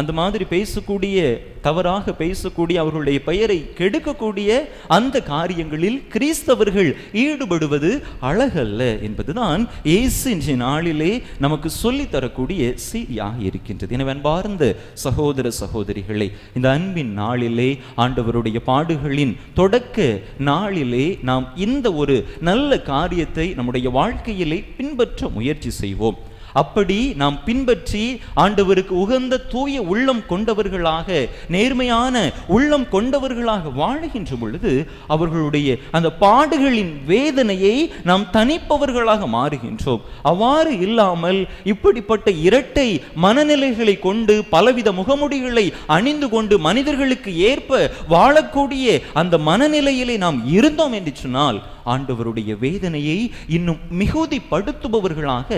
அந்த மாதிரி பேசக்கூடிய, தவறாக பேசக்கூடிய, அவர்களுடைய பெயரை கெடுக்கக்கூடிய அந்த காரியங்களில் கிறிஸ்தவர்கள் ஈடுபடுவது அழகல்ல என்பதுதான் இயேசு இன்றைய நாளிலே நமக்கு சொல்லித் தரக்கூடிய செய்தியாக இருக்கின்றது. எனவே அன்பார்ந்த சகோதர சகோதரிகளே, இந்த அன்பின் நாளிலே, ஆண்டவருடைய பாடுகளின் தொடக்க நாளிலே நாம் இந்த ஒரு நல்ல காரியத்தை நம்முடைய வாழ்க்கையிலே பின்பற்ற முயற்சி செய்வோம். அப்படி நாம் பின்பற்றி ஆண்டவருக்கு உகந்த தூய உள்ளம் கொண்டவர்களாக, நேர்மையான உள்ளம் கொண்டவர்களாக வாழுகின்ற பொழுது அவர்களுடைய அந்த பாடுகளின் வேதனையை நாம் தணிப்பவர்களாக மாறுகின்றோம். அவ்வாறு இல்லாமல் இப்படிப்பட்ட இரட்டை மனநிலைகளை கொண்டு பலவித முகமுடிகளை அணிந்து கொண்டு மனிதர்களுக்கு ஏற்ப வாழக்கூடிய அந்த மனநிலையிலே நாம் இருந்தோம் என்று சொன்னால் ஆண்டவருடைய வேதனையை இன்னும் மிகுதிப்படுத்துபவர்களாக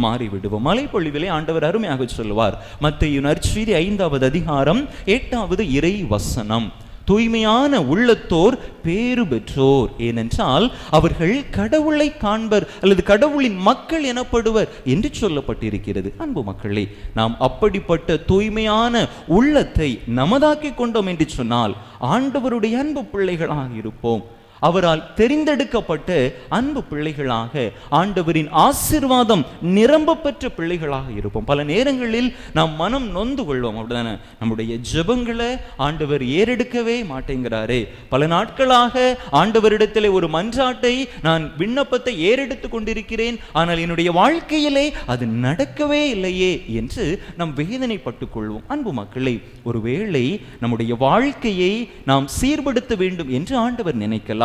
மாறிவிடுவோம். மலைப்பொழிவிலே ஆண்டவர் அருமையாக சொல்லுவார். மத்தேயு நற்செய்தி 5வது அதிகாரம் 8வது இறை வசனம், தூய்மையான உள்ளத்தோர் பேறு பெற்றோர், ஏனென்றால் அவர்கள் கடவுளை காண்பர் அல்லது கடவுளின் மக்கள் எனப்படுவர் என்று சொல்லப்பட்டிருக்கிறது. அன்பு மக்களே, நாம் அப்படிப்பட்ட தூய்மையான உள்ளத்தை நமதாக்கி கொண்டோம் என்று சொன்னால் ஆண்டவருடைய அன்பு பிள்ளைகளாக இருப்போம். அவரால் தெரிந்தெடுக்கப்பட்ட அன்பு பிள்ளைகளாக, ஆண்டவரின் ஆசீர்வாதம் நிரம்ப பெற்ற பிள்ளைகளாக இருப்போம். பல நேரங்களில் நாம் மனம் நொந்து கொள்வோம், அப்படிதானே? நம்முடைய ஜெபங்களை ஆண்டவர் ஏறெடுக்கவே மாட்டேங்கிறாரே. பல நாட்களாக ஆண்டவரிடத்திலே ஒரு மன்றாட்டை, நான் விண்ணப்பத்தை ஏறெடுத்து கொண்டிருக்கிறேன், ஆனால் என்னுடைய வாழ்க்கையிலே அது நடக்கவே இல்லையே என்று நாம் வேதனைப்பட்டுக் கொள்வோம். அன்பு மக்களை, ஒருவேளை நம்முடைய வாழ்க்கையை நாம் சீர்படுத்த வேண்டும் என்று ஆண்டவர் நினைக்கலாம்.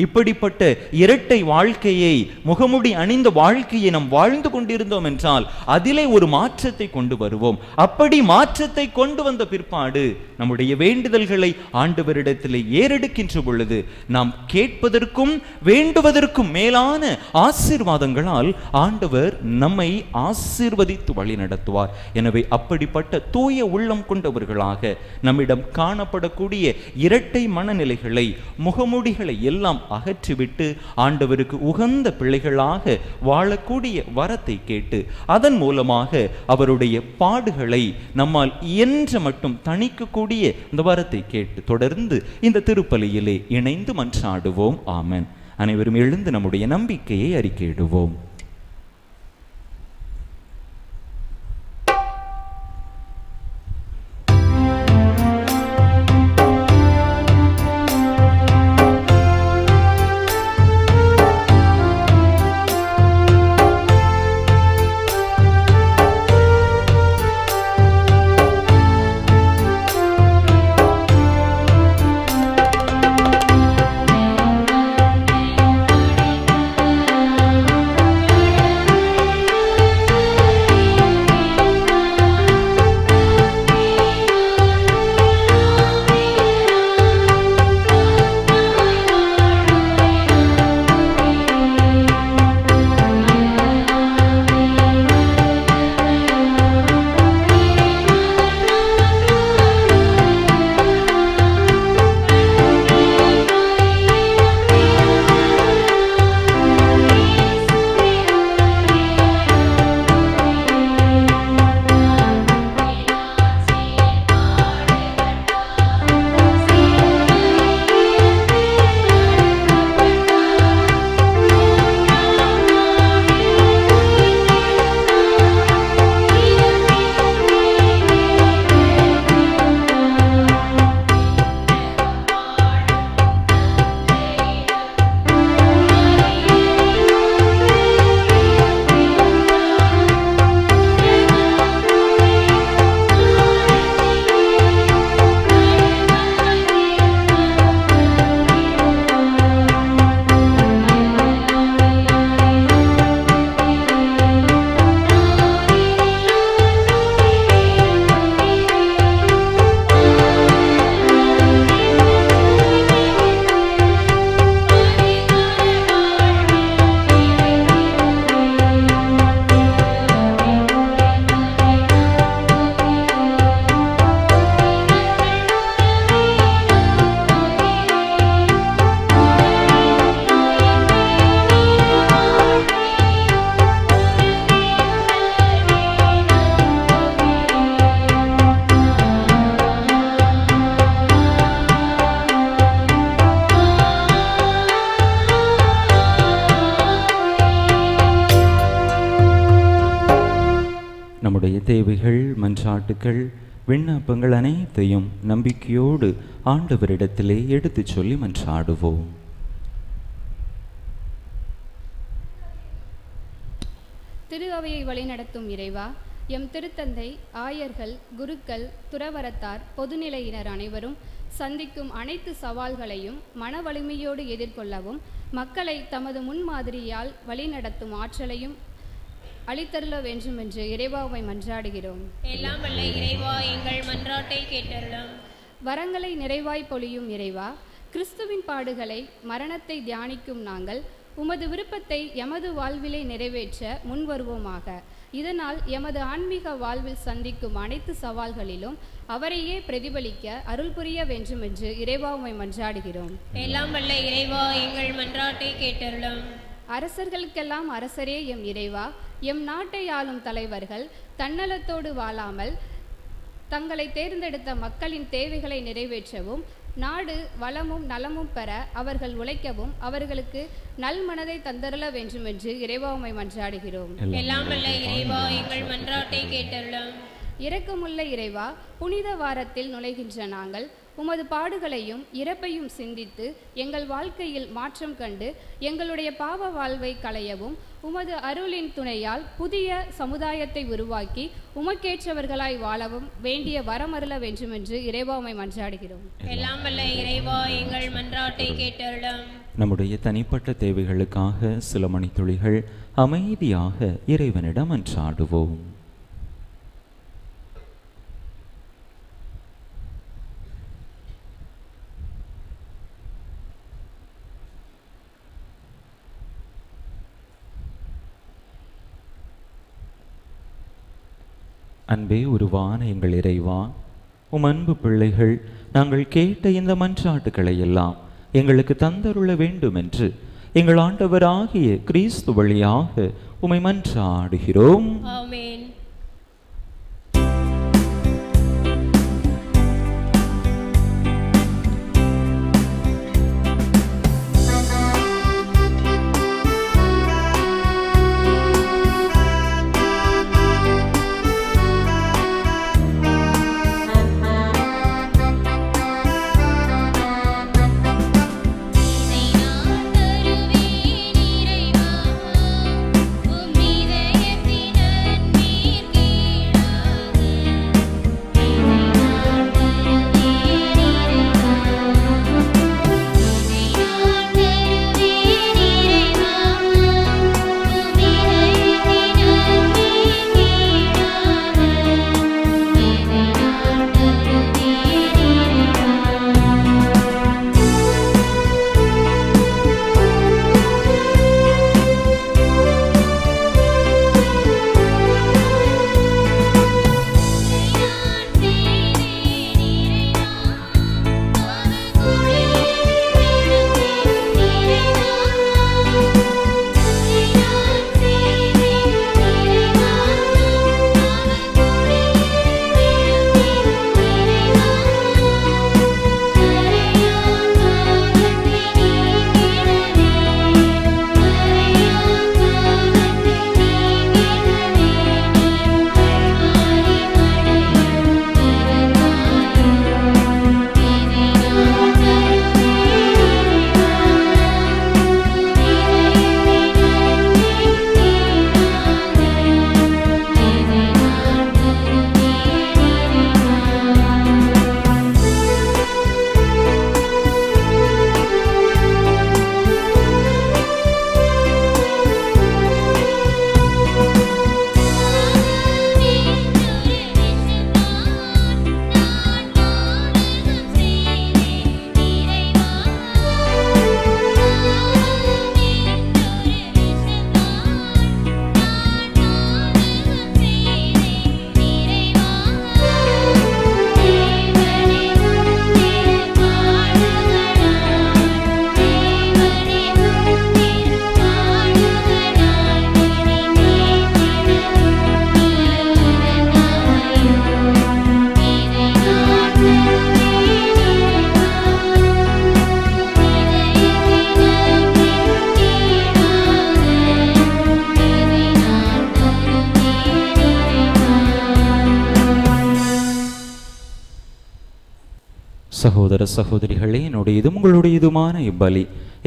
இப்படிப்பட்ட இரட்டை வாழ்க்கையை, முகமுடி அணிந்த வாழ்க்கையை நாம் வாழ்ந்து கொண்டிருந்தோம் என்றால் அதிலே ஒரு மாற்றத்தை கொண்டு வருவோம். அப்படி மாற்றத்தை கொண்டு வந்த பிற்பாடு நம்முடைய வேண்டுதல்களை ஆண்டவரிடத்தில் ஏறெடுக்கின்ற பொழுது நாம் கேட்பதற்கும் வேண்டுவதற்கும் மேலான ஆசீர்வாதங்களால் ஆண்டவர் நம்மை ஆசீர்வதித்து வழி நடத்துவார். எனவே அப்படிப்பட்ட தூய உள்ளம் கொண்டவர்களாக நம்மிடம் காணப்படக்கூடிய இரட்டை மனநிலைகளை, முகமூடிகளை எல்லாம் அகற்றிவிட்டு ஆண்டவருக்கு உகந்த பிள்ளைகளாக வாழக்கூடிய வரத்தை கேட்டு அதன் மூலமாக அவருடைய பாடுகளை நம்மால் இயன்ற மட்டும் தணிக்கக்கூடிய இந்த வரத்தை கேட்டு தொடர்ந்து இந்த திருப்பலியிலே இணைந்து மன்றாடுவோம். ஆமென். அனைவரும் எழுந்து நம்முடைய நம்பிக்கையை அறிக்கையிடுவோம். நம்முடைய தேவைகள், மன்றாட்டுக்கள், விண்ணப்பங்கள் அனைத்தையும் நம்பிக்கையோடு ஆண்டவரிடத்திலே எடுத்துச் சொல்லி மன்றாடுவோம். திரு அவையை வழிநடத்தும் இறைவா, எம் திருத்தந்தை, ஆயர்கள், குருக்கள், துறவரத்தார், பொதுநிலையினர் அனைவரும் சந்திக்கும் அனைத்து சவால்களையும் மன வலிமையோடு எதிர்கொள்ளவும் மக்களை தமது முன்மாதிரியால் வழிநடத்தும் ஆற்றலையும் அளித்தருள வேண்டும் என்று இறைவாவை மன்றாடுகிறோம். எல்லாம் வல்ல இறைவா, எங்கள் மன்றாட்டை கேட்டருளும். வரங்களை நிறைவாய் பொழியும் இறைவா, கிறிஸ்துவின் பாடுகளை, மரணத்தை தியானிக்கும் நாங்கள் உமது விருப்பத்தை எமது வாழ்விலே நிறைவேற்ற முன்வருவோமாக. இதனால் எமது ஆன்மீக வாழ்வில் சந்திக்கும் அனைத்து சவால்களிலும் அவரையே பிரதிபலிக்க அருள் புரிய வேண்டும் என்று இறைவாவை மன்றாடுகிறோம். எல்லாம் வல்ல இறைவா, எங்கள் மன்றாட்டை கேட்டருளும். அரசர்களுக்கெல்லாம் அரசரே எம் இறைவா, எம் நாட்டை ஆளும் தலைவர்கள் தன்னலத்தோடு வாழாமல் தங்களை தேர்ந்தெடுத்த மக்களின் தேவைகளை நிறைவேற்றவும் நாடு வளமும் நலமும் பெற அவர்கள் உழைக்கவும் அவர்களுக்கு நல்மனதை தந்தருள வேண்டும் என்று இறைவாவை மன்றாடுகிறோம். எல்லாம் வல்ல இறைவா, எங்கள் மன்றாட்டை கேட்டருளும். இரக்கமுள்ள இறைவா, புனித வாரத்தில் நுழைகின்ற நாங்கள் உமது பாடுகளையும் இறப்பையும் சிந்தித்து எங்கள் வாழ்க்கையில் மாற்றம் கண்டு எங்களுடைய பாவ வாழ்வை களையவும் உமது அருளின் துணையால் புதிய சமுதாயத்தை உருவாக்கி உமக்கேற்றவர்களாய் வாழவும் வேண்டிய வரமருள வேண்டும் என்று இறைவாவை மன்றாடுகிறோம். எல்லாம் வல்ல இறைவா, எங்கள் மன்றாட்டை கேட்டருளும். நம்முடைய தனிப்பட்ட தேவைகளுக்காக சில மணித்துளிகள் அமைதியாக இறைவனிடம் மன்றாடுவோம். அன்பே உருவான எங்கள் இறைவா, உம் அன்பு பிள்ளைகள் நாங்கள் கேட்ட இந்த மன்றாட்டுக்களை எல்லாம் எங்களுக்கு தந்தருள வேண்டும் என்று எங்கள் ஆண்டவராகிய கிறிஸ்து வழியாக உம்மை மன்றாடுகிறோம். ஆமென். சகோதர சகோதரிகளே, என்னுடையதும் உங்களுடையதுமான இப்பலி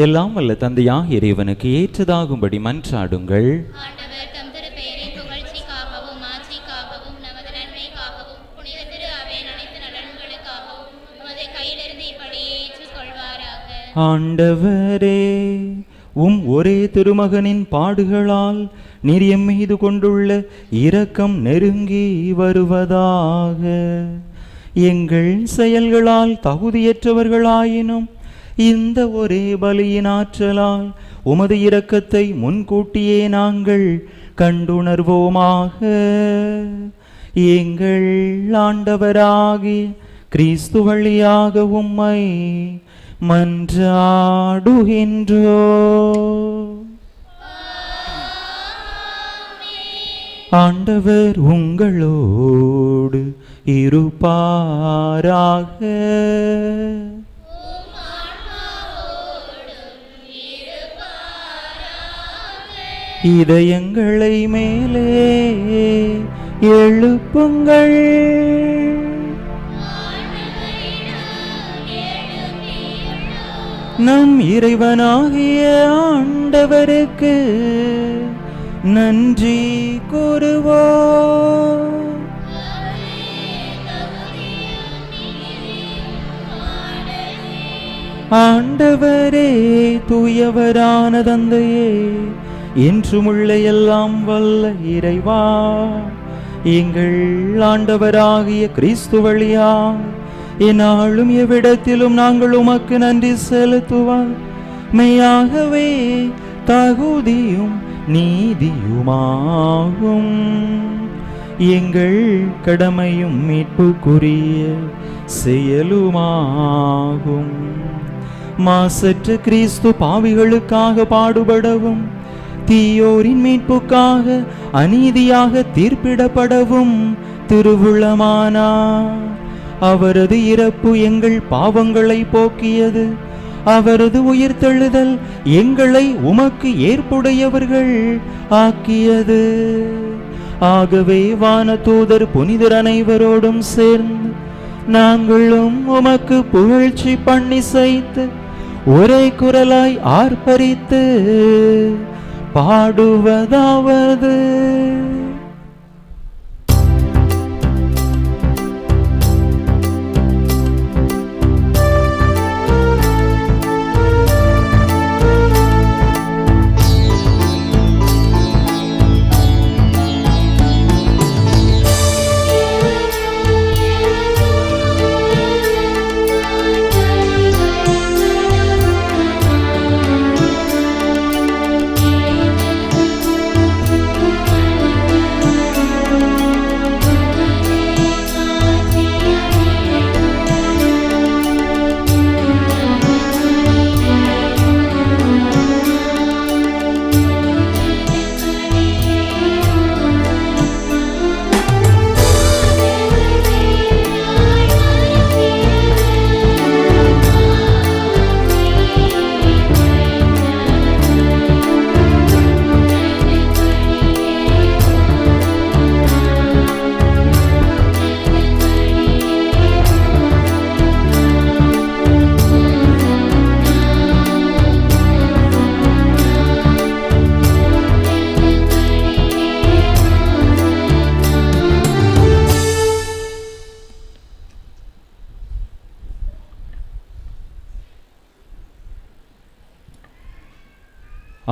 எல்லாம் வல்ல தந்தையாக இறைவனுக்கு ஏற்றதாகும்படி மன்றாடுங்கள். ஆண்டவர் தம் திருப்பெயரின் புகழ்ச்சிக்காகவும் மாட்சிக்காகவும் நமது நன்மைக்காகவும் புனித திரு அவையின் அனைத்து நலன்களுக்காகவும் உமது கையிலிருந்து இப்படியே ஏற்றுக்கொள்வாராக. ஆண்டவரே, உம் ஒரே திருமகனின் பாடுகளால் நீர் எம் மீது கொண்டுள்ள இரக்கம் நெருங்கி வருவதாக. எங்கள் செயல்களால் தகுதியற்றவர்களாயினும் இந்த ஒரே பலியின் ஆற்றலால் உமது இரக்கத்தை முன்கூட்டியே நாங்கள் கண்டுணர்வோமாக. எங்கள் ஆண்டவராகிய கிறிஸ்து வழியாக உம்மை மன்றாடுகின்றோ. ஆண்டவர் உங்களோடு இருப்பாராக. இதயங்களை மேலே எழுப்புங்கள். நம் இறைவனாகிய ஆண்டவருக்கு நன்றி கூறுவோம். ஆண்டவரே, தூயவரான தந்தையே, என்றுமுள்ள எல்லாம் வல்ல இறைவா, எங்கள் ஆண்டவராகிய கிறிஸ்து வழியாக என்னாலும் எவ்விடத்திலும் நாங்கள் உமக்கு நன்றி செலுத்துவோம். மெய்யாகவே தகுதியும் நீதியுமாகும். எங்கள் கடமையும் மீட்புக்குரிய செயலுமாகும். மாசற்ற கிறிஸ்து பாவிகளுக்காக பாடுபடவும் தீயோரின் மீட்புக்காக அநீதியாக தீர்ப்பிடப்படவும் திருவுளமானார். அவரது இறப்பு எங்கள் பாவங்களை போக்கியது, அவரது உயிர்த்தெழுதல் எங்களை உமக்கு ஏற்புடையவர்கள் ஆக்கியது. ஆகவே வானதூதர் புனிதர் அனைவரோடும் சேர்ந்து நாங்களும் உமக்கு புகழ்ச்சி பண்ணி செய்து ஒரே குரலாய் ஆர்ப்பரித்து பாடுவதாவது: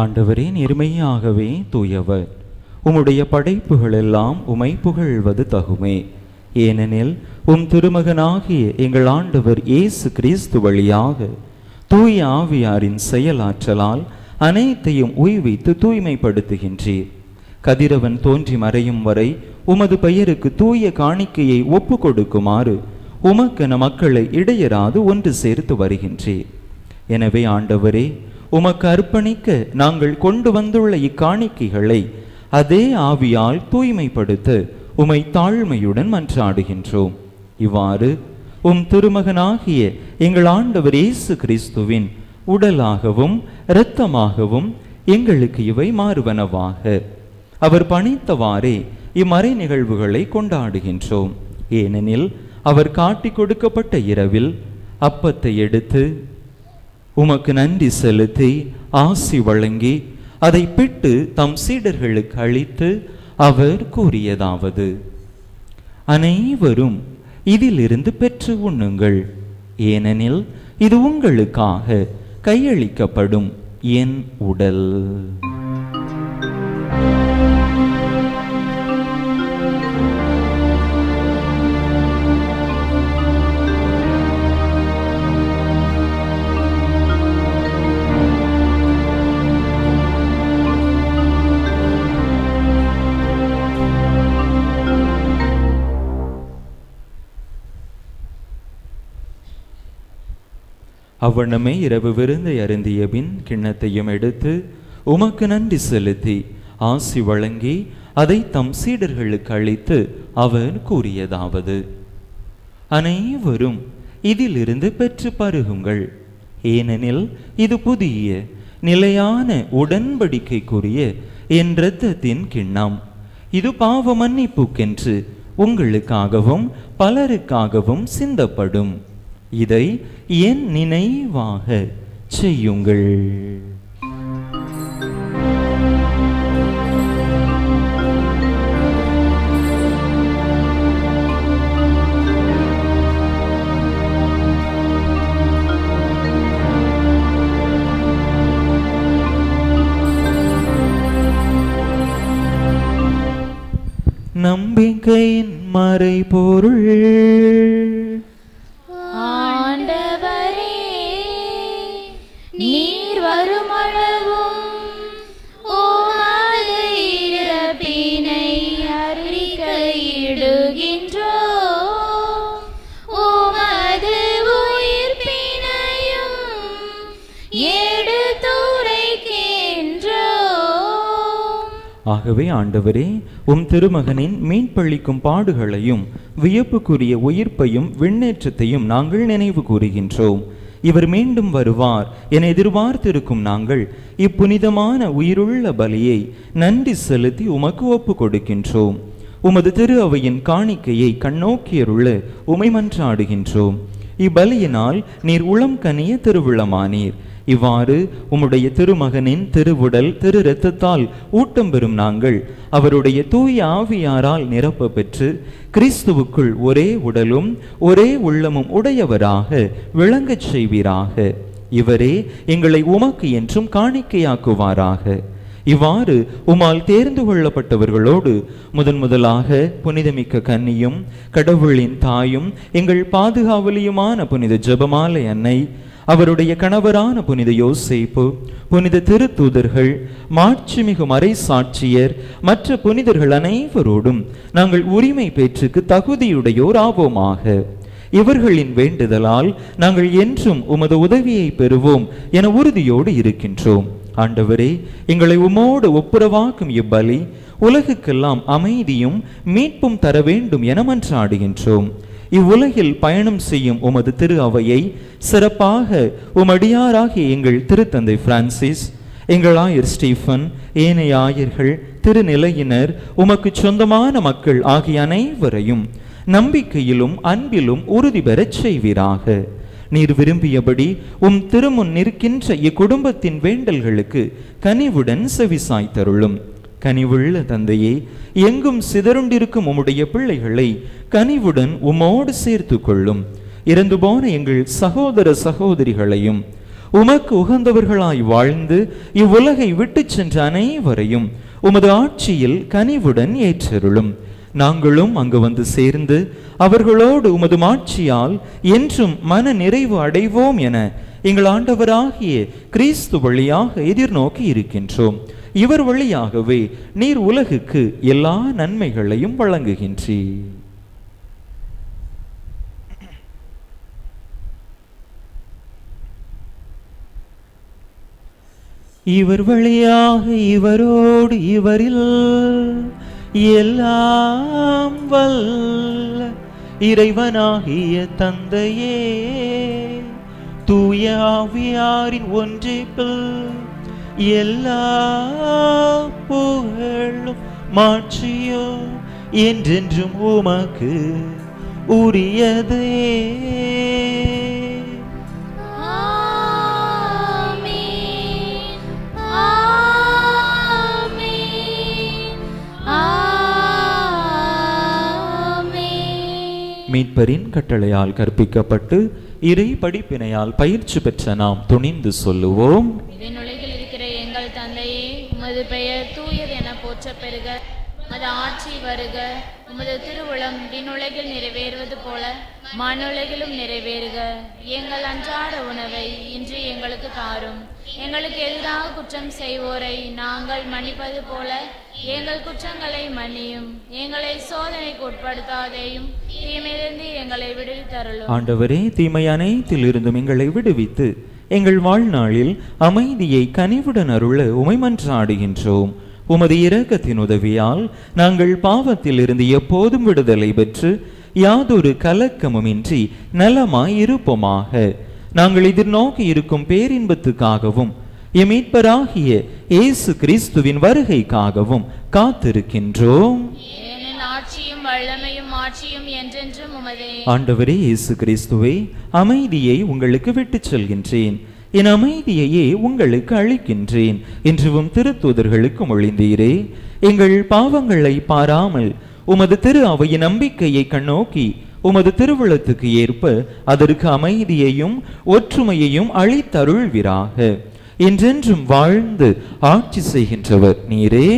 ஆண்டவரே, நேர்மையாகவே தூயவர். உம்முடைய படைப்புகள் எல்லாம் உமை புகழ்வது தகுமே. ஏனெனில் உம் திருமகனாகிய எங்கள் ஆண்டவர் இயேசு கிறிஸ்து வழியாக தூய ஆவியாரின் செயலாற்றலால் அனைத்தையும் உய்வித்து தூய்மைப்படுத்துகின்றீர். கதிரவன் தோன்றி மறையும் வரை உமது பெயருக்கு தூய காணிக்கையை ஒப்பு கொடுக்குமாறு உமக்கென மக்களை இடையராது ஒன்று சேர்த்து வருகின்றீர். எனவே ஆண்டவரே, உமக்கு அர்ப்பணிக்க நாங்கள் கொண்டு வந்துள்ள இக்காணிக்கைகளை அதே ஆவியால் தூய்மைப்படுத்த உமை தாழ்மையுடன் மன்றாடுகின்றோம். இவ்வாறு உம் திருமகனாகிய எங்கள் ஆண்டவர் இயேசு கிறிஸ்துவின் உடலாகவும் இரத்தமாகவும் எங்களுக்கு இவை மாறுவனவாக. அவர் பணித்தவாறே இம்மறை நிகழ்வுகளை கொண்டாடுகின்றோம். ஏனெனில் அவர் காட்டிக் கொடுக்கப்பட்ட இரவில் அப்பத்தை எடுத்து உமக்கு நன்றி செலுத்தி ஆசி வழங்கி அதை பிட்டு தம் சீடர்களுக்கு அளித்து அவர் கூறியதாவது: அனைவரும் இதிலிருந்து பெற்று உண்ணுங்கள், ஏனெனில் இது உங்களுக்காக கையளிக்கப்படும் என் உடல். அவ்வண்ணமே இரவு விருந்தை அருந்திய பின் கிண்ணத்தையும் எடுத்து உமக்கு நன்றி செலுத்தி ஆசி வழங்கி அதை தம் சீடர்களுக்கு அளித்து அவர் கூறியதாவது: அனைவரும் இதிலிருந்து பெற்று பருகுங்கள், ஏனெனில் இது புதிய நிலையான உடன்படிக்கைக்குரிய என் இரத்தத்தின் கிண்ணம். இது பாவ மன்னிப்புக்கென்று உங்களுக்காகவும் பலருக்காகவும் சிந்தப்படும். இதை என் நினைவாக செய்யுங்கள். நம்பிக்கையின் மறைபொருள். ஆண்டவரே, நீர் வருமளவும் உமது இறப்பினை அறிக்கையிடுகின்றோம், உமது உயிர்ப்பினையும் ஆகவே ஆண்டவரே, உம் திருமகனின் மீன்பளிக்கும் பாடுகளையும் வியப்புக்குரிய உயிர்ப்பையும் விண்ணேற்றத்தையும் நாங்கள் நினைவு கூறுகின்றோம். இவர் மீண்டும் வருவார் என எதிர்பார்த்திருக்கும் நாங்கள் இப்புனிதமான உயிருள்ள பலியை நன்றி செலுத்தி உமக்கு ஒப்பு கொடுக்கின்றோம். உமது திரு அவையின் காணிக்கையை கண்ணோக்கியருள்ள உமை மன்றாடுகின்றோம். இப்பலியினால் நீர் உளம் கனிய திருவிழமானீர். இவ்வாறு உம்முடைய திருமகனின் திருவுடல் திரு இரத்தத்தால் ஊட்டம் பெறும் நாங்கள் அவருடைய தூய ஆவியாரால் நிரப்ப பெற்று கிறிஸ்துவுக்குள் ஒரே உடலும் ஒரே உள்ளமும் உடையவராக விளங்கச் செய்வீராக. இவரே எங்களை உமக்கு என்றும் காணிக்கையாக்குவாராக. இவ்வாறு உமால் தேர்ந்து கொள்ளப்பட்டவர்களோடு முதலாக புனிதமிக்க கன்னியும் கடவுளின் தாயும் எங்கள் பாதுகாவலியுமான புனித ஜெபமாலை அன்னை, அவருடைய கணவரான புனித யோசேப்பு, புனித திருத்தூதர்கள், மாட்சிமிகு மறை சாட்சியர், மற்ற புனிதர்கள் அனைவரோடும் நாங்கள் உரிமை பேற்றுக்கு தகுதியுடையோர் ஆவோமாக. இவர்களின் வேண்டுதலால் நாங்கள் என்றும் உமது உதவியை பெறுவோம் என உறுதியோடு இருக்கின்றோம். ஆண்டவரே, எங்களை உமோடு ஒப்புரவாக்கும் இப்பலி உலகுக்கெல்லாம் அமைதியும் மீட்பும் தர வேண்டும் என மன்றாடுகின்றோம். இவ்வுலகில் பயணம் செய்யும் உமது திரு அவையை சிறப்பாக உமடியாராகிய எங்கள் திருத்தந்தை பிரான்சிஸ், எங்கள் ஆயர் ஸ்டீஃபன், ஏனைய ஆயர்கள், திருநிலையினர், உமக்கு சொந்தமான மக்கள் ஆகிய அனைவரையும் நம்பிக்கையிலும் அன்பிலும் உறுதி பெறச் செய்வீராக. நீர் விரும்பியபடி உம் திருமுன் நிற்கின்ற இக்குடும்பத்தின் வேண்டல்களுக்கு கனிவுடன் செவிசாய்த்தருளும். கனிவுள்ள தந்தையே, எங்கும் சிதறுண்டிருக்கும் உம்முடைய பிள்ளைகளை கனிவுடன் உமோடு சேர்த்து கொள்ளும். இறந்து போன எங்கள் சகோதர சகோதரிகளையும் உமக்கு உகந்தவர்களாய் வாழ்ந்து இவ்வுலகை விட்டு சென்ற அனைவரையும் உமது ஆட்சியில் கனிவுடன் ஏற்றருளும். நாங்களும் அங்கு வந்து சேர்ந்து அவர்களோடு உமது மாட்சியால் என்றும் மன நிறைவு அடைவோம் என எங்கள் ஆண்டவராகிய கிறிஸ்து வழியாக எதிர்நோக்கி இருக்கின்றோம். இவர் வழியாகவே நீர் உலகுக்கு எல்லா நன்மைகளையும் வழங்குகின்றீர். இவர் வழியாக இவரோடு இவரில் எல்லாம் வல்ல இறைவனாகிய தந்தையே, தூய ஆவியாரின் ஒன்றிப்பில் எல்லா புகழும் மாட்சியோ என்றென்றும் உமக்கு உரியதே. மீட்பரின் கட்டளையால் கற்பிக்கப்பட்டு இறை படிப்பினையால் பயிற்சி பெற்ற நாம் துணிந்து சொல்லுவோம். விண்ணுலகில் இருக்கிற எங்கள் தந்தையே, உமது பெயர் தூயது என போற்ற பெறுக. உமது ஆட்சி வருக. உமது திருவுளம் விண்ணுலகில் நிறைவேறுவது போல மண்ணுலகிலும் நிறைவேறுக. எங்கள் அன்றாட உணவை இன்று எங்களுக்கு தாரும். எங்களுக்கு எதிராக குற்றம் செய்வோரை நாங்கள் மன்னிப்பது போல எங்கள் குற்றங்களை மன்னியும். எங்களை சோதனைக்கு உட்படுத்தாதேயும், தீமையிலிருந்து எங்களை விடுவித்தருளும். ஆண்டவரே, தீமை அனைத்தில் இருந்தும் எங்களை விடுவித்து எங்கள் வாழ்நாளில் அமைதியை கனிவுடன் அருள உமை மன்றாடுகின்றோம். உமது இரக்கத்தின் உதவியால் நாங்கள் பாவத்தில் இருந்து எப்போதும் விடுதலை பெற்று யாதொரு கலக்கமுமின்றி நலமாய் இருப்போமாக. நாங்கள் எதிர்நோக்கி இருக்கும் பேரின்பத்துக்காகவும் எமீட்பராகிய இயேசு கிறிஸ்துவின் வருகைக்காகவும் காத்திருக்கின்றோம். ஆட்சியும் வல்லமையும் மாட்சியும் என்றென்றும் உமதே. ஆண்டவரே இயேசு கிறிஸ்துவே, அமைதியை உங்களுக்கு விட்டுச் செல்கின்றேன், என் அமைதியையே உங்களுக்கு அளிக்கின்றேன் என்றும் திருத்தூதர்களுக்கு மொழிந்தீரே. எங்கள் பாவங்களை பாராமல் உமது திரு அவையின் நம்பிக்கையை கண்ணோக்கி உமது திருவுளத்துக்கு ஏற்ப அதற்கு அமைதியையும் ஒற்றுமையையும் அளித்தருள்வீராக. என்றென்றும் வாழ்ந்து ஆட்சி செய்கின்றவர் நீரே.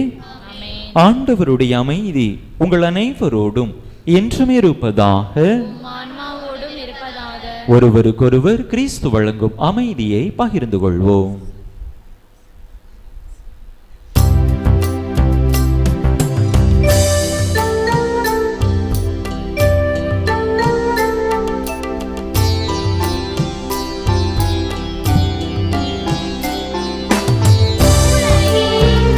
ஆண்டவருடைய அமைதி உங்கள் அனைவரோடும் என்றும் இருப்பதாக. ஒருவருக்கொருவர் கிறிஸ்து வழங்கும் அமைதியை பகிர்ந்து கொள்வோம். உலகின்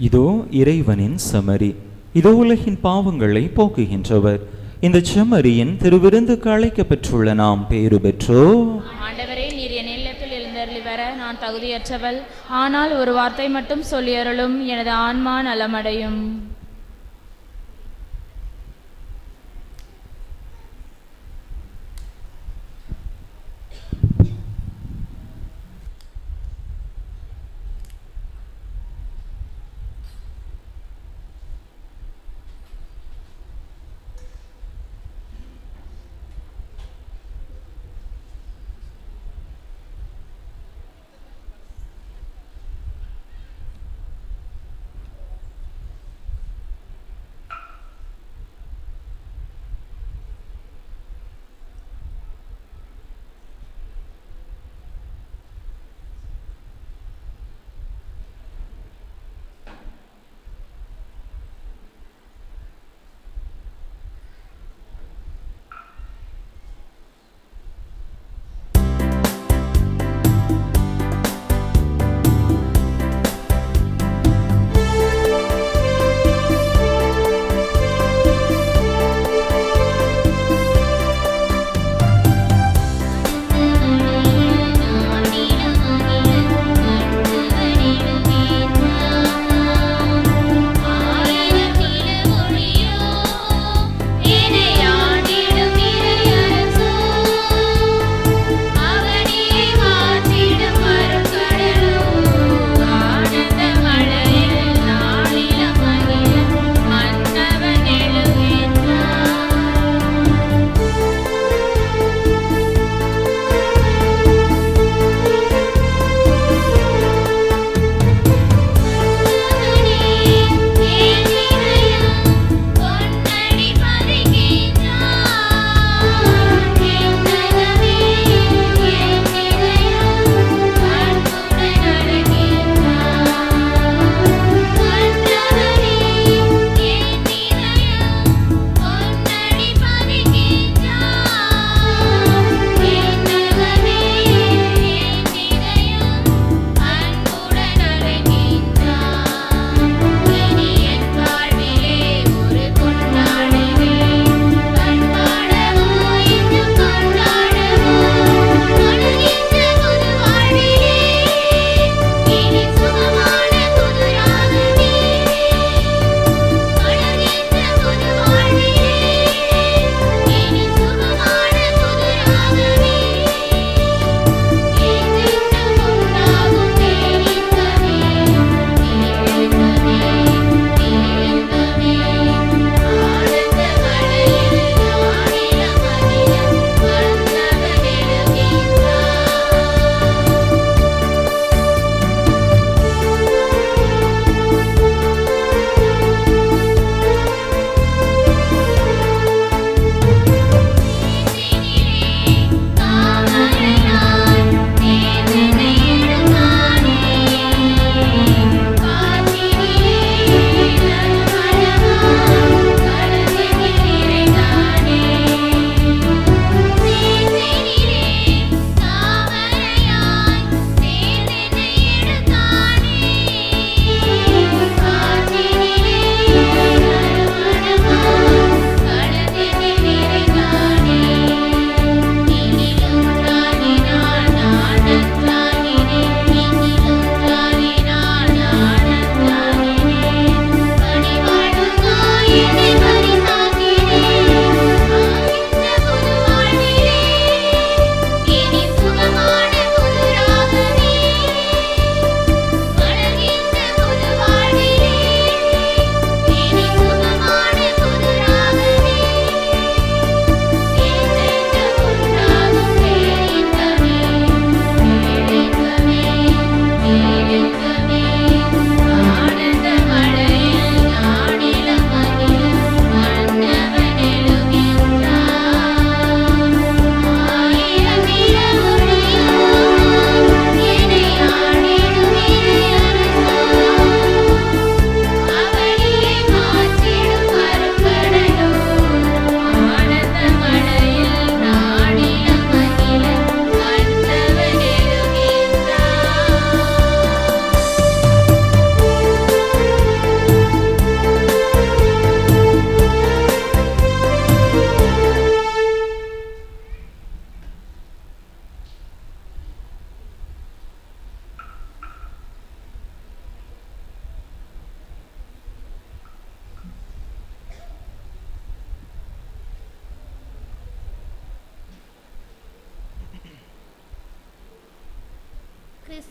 இதோ இறைவனின் செம்மறி, இதோ உலகின் பாவங்களை போக்குகின்றவர். இந்த செம்மறியின் திருவிருந்துக்கு அழைக்கப்பெற்றுள்ள நாம் பேறு பெற்றோ. ஆண்டவரே, நீர் என் இல்லத்தில் எழுந்தருளி வர நான் தகுதியற்றவள். ஆனால் ஒரு வார்த்தை மட்டும் சொல்லியருளும், எனது ஆன்மா நலமடையும்.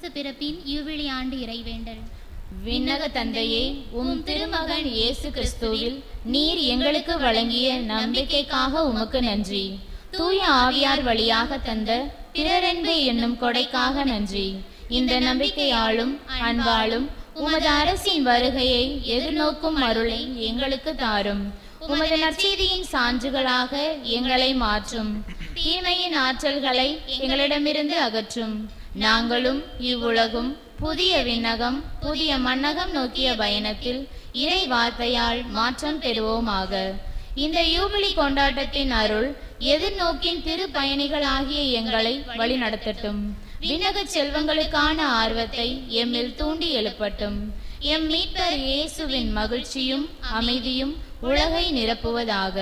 கிறிஸ்து பிறப்பின் யூபிலி ஆண்டு இறைவேண்டல். விண்ணக தந்தையே, உம் திருமகன் இயேசு கிறிஸ்துவில் நீர் எங்களுக்கு வழங்கிய நம்பிக்கைக்காக உமக்கு நன்றி. தூய ஆவியார் வழியாக தந்த பிறரன்பு என்னும் கொடைக்காக நன்றி. இந்த நம்பிக்கையாலும் அன்பாலும் உமது அரசின் வருகையை எதிர்நோக்கும் அருளை எங்களுக்கு தாரும். உமது நற்செய்தியின் சான்றுகளாக எங்களை மாற்றும். தீமையின் ஆற்றல்களை எங்களிடமிருந்து அகற்றும். நாங்களும் இவ்வுலகும் புதிய விண்ணகம் புதிய மண்ணகம் நோக்கிய பயணத்தில் இறை வார்த்தையால் மாற்றம் பெறுவோமாக. இந்த யூபிலி கொண்டாட்டத்தின் அருள் எதிர்நோக்கின் திரு பயணிகளாகிய எங்களை வழிநடத்தட்டும். விண்ணக செல்வங்களுக்கான ஆர்வத்தை எம்மில் தூண்டி எழுப்பட்டும். எம் மீட்பர் இயேசுவின் மகிழ்ச்சியும் அமைதியும் உலகை நிரப்புவதாக.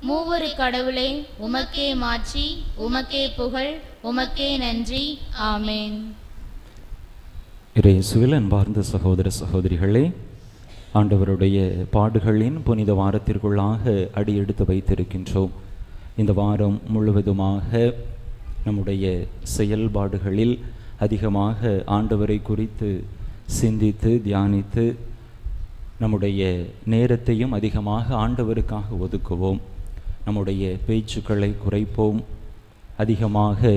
மூவொரு கடவுளே, உமக்கே மாட்சி, உமக்கே புகழ், உமக்கே நன்றி. ஆமேன். இயேசுவில் அன்பார்ந்த சகோதர சகோதரிகளே, ஆண்டவருடைய பாடுகளின் புனித வாரத்திற்குள்ளாக அடியெடுத்து வைத்திருக்கின்றோம். இந்த வாரம் முழுவதுமாக நம்முடைய செயல்பாடுகளில் அதிகமாக ஆண்டவரை குறித்து சிந்தித்து தியானித்து நம்முடைய நேரத்தையும் அதிகமாக ஆண்டவருக்காக ஒதுக்குவோம். நம்முடைய பேச்சுக்களை குறைப்போம். அதிகமாக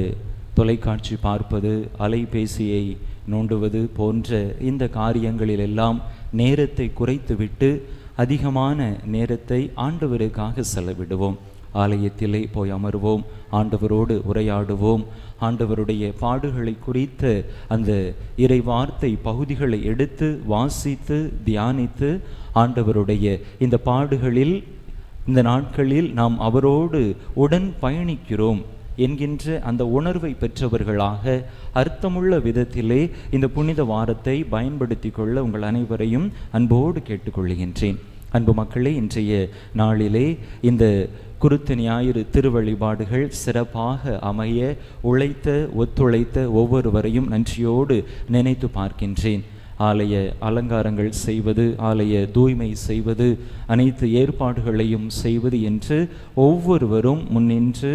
தொலைக்காட்சி பார்ப்பது, அலைபேசியை நோண்டுவது போன்ற இந்த காரியங்களிலெல்லாம் நேரத்தை குறைத்துவிட்டு அதிகமான நேரத்தை ஆண்டவருக்காக செலவிடுவோம். ஆலயத்திலே போய் அமர்வோம், ஆண்டவரோடு உரையாடுவோம். ஆண்டவருடைய பாடுகளை குறித்த அந்த இறை வார்த்தை பகுதிகளை எடுத்து வாசித்து தியானித்து ஆண்டவருடைய இந்த பாடுகளில் இந்த நாட்களில் நாம் அவரோடு உடன் பயணிக்கிறோம் என்கின்ற அந்த உணர்வை பெற்றவர்களாக அர்த்தமுள்ள விதத்திலே இந்த புனித வாரத்தை பயன்படுத்தி கொள்ள உங்கள் அனைவரையும் அன்போடு கேட்டுக்கொள்கின்றேன். அன்பு மக்களே, இன்றைய நாளிலே இந்த குருத்து ஞாயிறு திருவழிபாடுகள் சிறப்பாக அமைய உழைத்த ஒத்துழைத்த ஒவ்வொருவரையும் நன்றியோடு நினைத்து பார்க்கின்றேன். ஆலய அலங்காரங்கள் செய்வது, ஆலய தூய்மை செய்வது, அனைத்து ஏற்பாடுகளையும் செய்வது என்று ஒவ்வொருவரும் முன்னின்று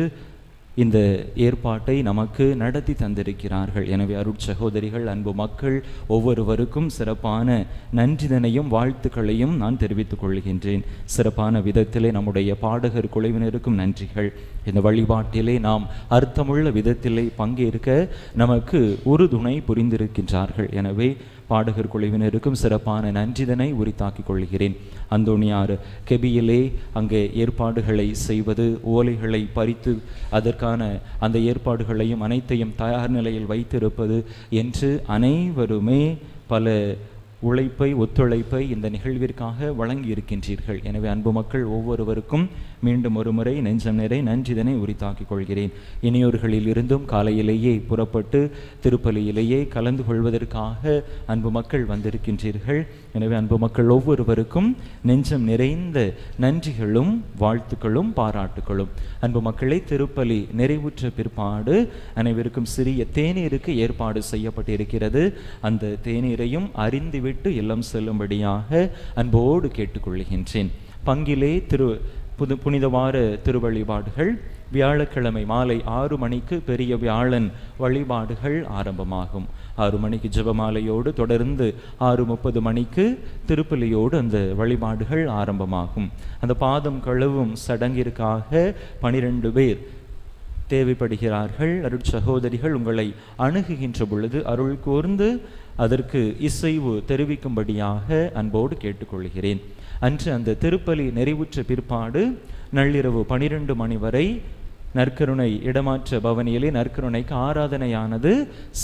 இந்த ஏற்பாட்டை நமக்கு நடத்தி தந்திருக்கிறார்கள். எனவே அருட்சகோதரிகள், அன்பு மக்கள் ஒவ்வொருவருக்கும் சிறப்பான நன்றிதனையும் வாழ்த்துக்களையும் நான் தெரிவித்துக் கொள்கின்றேன். சிறப்பான விதத்திலே நம்முடைய பாடகர் குழுவினருக்கும் நன்றிகள். இந்த வழிபாட்டிலே நாம் அர்த்தமுள்ள விதத்திலே பங்கேற்க நமக்கு உறுதுணை புரிந்திருக்கின்றார்கள். எனவே பாடகர் குழுவினருக்கும் சிறப்பான நன்றிதனை உரித்தாக்கிக் கொள்கிறேன். அந்தோணியார் கெபியிலே அங்கே ஏற்பாடுகளை செய்வது, ஓலைகளை பறித்து அதற்கான அந்த ஏற்பாடுகளையும் அனைத்தையும் தயார் நிலையில் வைத்திருப்பது என்று அனைவருமே பல உழைப்பை ஒத்துழைப்பை இந்த நிகழ்விற்காக வழங்கி இருக்கின்றீர்கள். எனவே அன்பு மக்கள் ஒவ்வொருவருக்கும் மீண்டும் ஒரு முறை நெஞ்சம் நிறை நன்றிதனை உரித்தாக்கிக் கொள்கிறேன். இனியோர்களில் இருந்தும் காலையிலேயே புறப்பட்டு திருப்பலியிலேயே கலந்து கொள்வதற்காக அன்பு மக்கள் வந்திருக்கின்றீர்கள். எனவே அன்பு மக்கள் ஒவ்வொருவருக்கும் நெஞ்சம் நிறைந்த நன்றிகளும் வாழ்த்துக்களும் பாராட்டுகளும். அன்பு மக்களை, திருப்பலி நிறைவுற்ற பிற்பாடு அனைவருக்கும் சிறிய தேநீருக்கு ஏற்பாடு செய்யப்பட்டிருக்கிறது. அந்த தேநீரையும் அறிந்துவிட்டு இல்லம் செல்லும்படியாக அன்போடு கேட்டுக்கொள்கின்றேன். பங்கிலே புனித வார திருவழிபாடுகள் வியாழக்கிழமை மாலை 6 மணிக்கு பெரிய வியாழன் வழிபாடுகள் ஆரம்பமாகும். 6 மணிக்கு ஜெபமாலையோடு தொடர்ந்து 6:30 மணிக்கு திருப்பலியோடு அந்த வழிபாடுகள் ஆரம்பமாகும். அந்த பாதம் கழுவும் சடங்கிற்காக 12 பேர் தேவைப்படுகிறார்கள். அருட்சகோதரிகள் உங்களை அணுகுகின்ற பொழுது அருள் கூர்ந்து அதற்கு இசைவு தெரிவிக்கும்படியாக அன்போடு கேட்டுக்கொள்கிறேன். அன்று அந்த திருப்பலி நிறைவுற்ற பிற்பாடு நள்ளிரவு 12 மணி வரை நற்கருணை இடமாற்ற பவனியிலே நற்கருணைக்கு ஆராதனையானது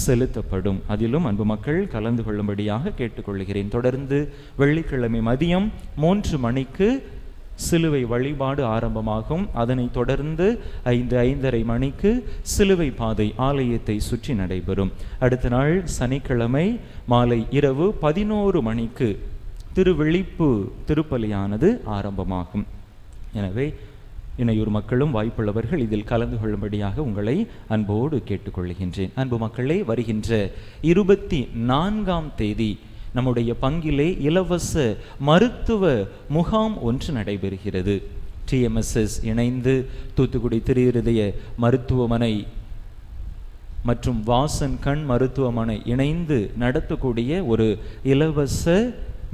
செலுத்தப்படும். அதிலும் அன்பு மக்கள் கலந்து கொள்ளும்படியாக கேட்டுக்கொள்கிறேன். தொடர்ந்து வெள்ளிக்கிழமை மதியம் 3 மணிக்கு சிலுவை வழிபாடு ஆரம்பமாகும். அதனை தொடர்ந்து 5:30 மணிக்கு சிலுவை பாதை ஆலயத்தை சுற்றி நடைபெறும். அடுத்த நாள் சனிக்கிழமை மாலை இரவு 11 மணிக்கு திருவிழிப்பு திருப்பலியானது ஆரம்பமாகும். எனவே இணையூர் மக்களும் வாய்ப்புள்ளவர்கள் இதில் கலந்து கொள்ளும்படியாக உங்களை அன்போடு கேட்டுக்கொள்கின்றேன். அன்பு மக்களே, வருகின்ற 24ஆம் தேதி நம்முடைய பங்கிலே இலவச மருத்துவ முகாம் ஒன்று நடைபெறுகிறது. TMSS இணைந்து தூத்துக்குடி திரு இருதய மருத்துவமனை மற்றும் வாசன் கண் மருத்துவமனை இணைந்து நடத்தக்கூடிய ஒரு இலவச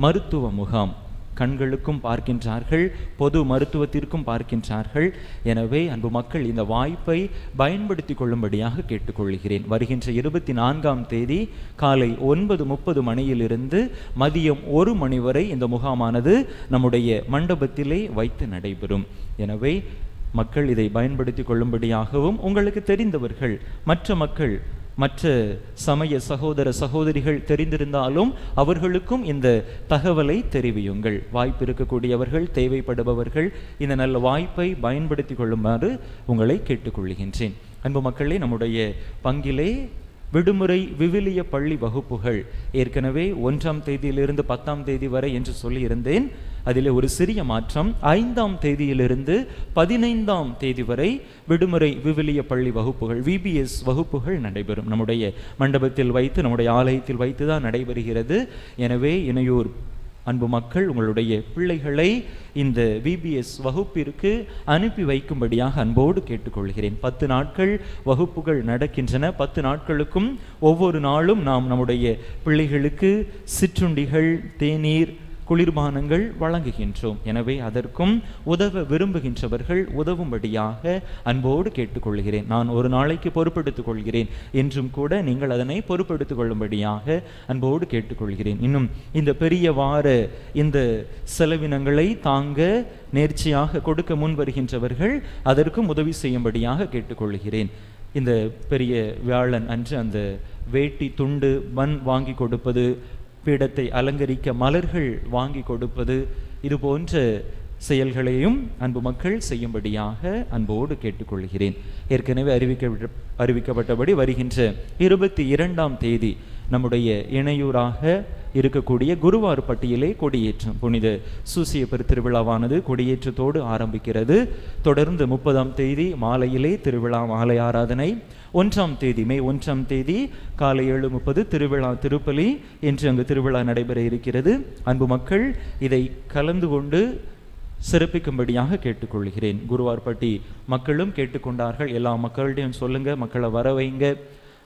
மருத்துவ முகாம். கண்களுக்கும் பார்க்கின்றார்கள், பொது மருத்துவத்திற்கும் பார்க்கின்றார்கள். எனவே அன்பு மக்கள், இந்த வாய்ப்பை பயன்படுத்தி கொள்ளும்படியாக கேட்டுக்கொள்கிறேன். வருகின்ற 24ஆம் தேதி காலை 9:30 மணியிலிருந்து மதியம் 1 மணி வரை இந்த முகாமானது நம்முடைய மண்டபத்திலே வைத்து நடைபெறும். எனவே மக்கள் இதை பயன்படுத்தி கொள்ளும்படியாகவும், உங்களுக்கு தெரிந்தவர்கள் மற்ற மக்கள் மற்ற சமய சகோதர சகோதரிகள் தெரிந்திருந்தாலும் அவர்களுக்கும் இந்த தகவலை தெரிவியுங்கள். வாய்ப்பு இருக்கக்கூடியவர்கள், தேவைப்படுபவர்கள் இந்த நல்ல வாய்ப்பை பயன்படுத்தி கொள்ளுமாறு உங்களை கேட்டுக்கொள்கின்றேன். அன்பு மக்களே, நம்முடைய பங்கிலே விடுமுறை விவிலிய பள்ளி வகுப்புகள் ஏற்கனவே 1ஆம் தேதியிலிருந்து 10ஆம் தேதி வரை என்று சொல்லியிருந்தேன். அதிலே ஒரு சிறிய மாற்றம். 5ஆம் தேதியிலிருந்து 15ஆம் தேதி வரை விடுமுறை விவிலிய பள்ளி வகுப்புகள், VBS வகுப்புகள் நடைபெறும். நம்முடைய மண்டபத்தில் வைத்து, நம்முடைய ஆலயத்தில் வைத்து தான் நடைபெறுகிறது. எனவே இணையூர் அன்பு மக்கள், உங்களுடைய பிள்ளைகளை இந்த VBS வகுப்பிற்கு அனுப்பி வைக்கும்படியாக அன்போடு கேட்டுக்கொள்கிறேன். 10 நாட்கள் வகுப்புகள் நடக்கின்றன. 10 நாட்களுக்கும் ஒவ்வொரு நாளும் நாம் நம்முடைய பிள்ளைகளுக்கு சிற்றுண்டிகள், தேநீர், குளிர்பானங்கள் வழங்குகின்றோம். எனவே அதற்கும் உதவ விரும்புகின்றவர்கள் உதவும்படியாக அன்போடு கேட்டுக்கொள்கிறேன். நான் ஒரு நாளைக்கு பொறுப்பெடுத்துக் கொள்கிறேன் என்றும் கூட நீங்கள் அதனை பொறுப்பெடுத்துக் கொள்ளும்படியாக அன்போடு கேட்டுக்கொள்கிறேன். இன்னும் இந்த பெரிய வார இந்த செலவினங்களை தாங்க நேர்ச்சியாக கொடுக்க முன் வருகின்றவர்கள் அதற்கும் உதவி செய்யும்படியாக கேட்டுக்கொள்கிறேன். இந்த பெரிய வியாழன் அன்று அந்த வேட்டி, துண்டு, மண் வாங்கி கொடுப்பது, பீடத்தை அலங்கரிக்க மலர்கள் வாங்கி கொடுப்பது, இது போன்ற செயல்களையும் அன்பு மக்கள் செய்யும்படியாக அன்போடு கேட்டுக்கொள்கிறேன். ஏற்கனவே அறிவிக்கப்பட்டபடி வருகின்ற 22ஆம் தேதி நம்முடைய இணையூராக இருக்கக்கூடிய குருவார் பட்டியிலே கொடியேற்றம், புனித சூசியப்பர் திருவிழாவானது கொடியேற்றத்தோடு ஆரம்பிக்கிறது. தொடர்ந்து 30ஆம் தேதி மாலையிலே திருவிழா மாலை ஆராதனை, 1ஆம் தேதி மே 1ஆம் தேதி காலை 7:30 திருவிழா திருப்பலி என்று அங்கு திருவிழா நடைபெற இருக்கிறது. அன்பு மக்கள், இதை கலந்து கொண்டு சிறப்பிக்கும்படியாக கேட்டுக்கொள்கிறேன். குருவார்பட்டி மக்களும் கேட்டுக்கொண்டார்கள். எல்லா மக்களிடையும் சொல்லுங்க, மக்களை வர வைங்க.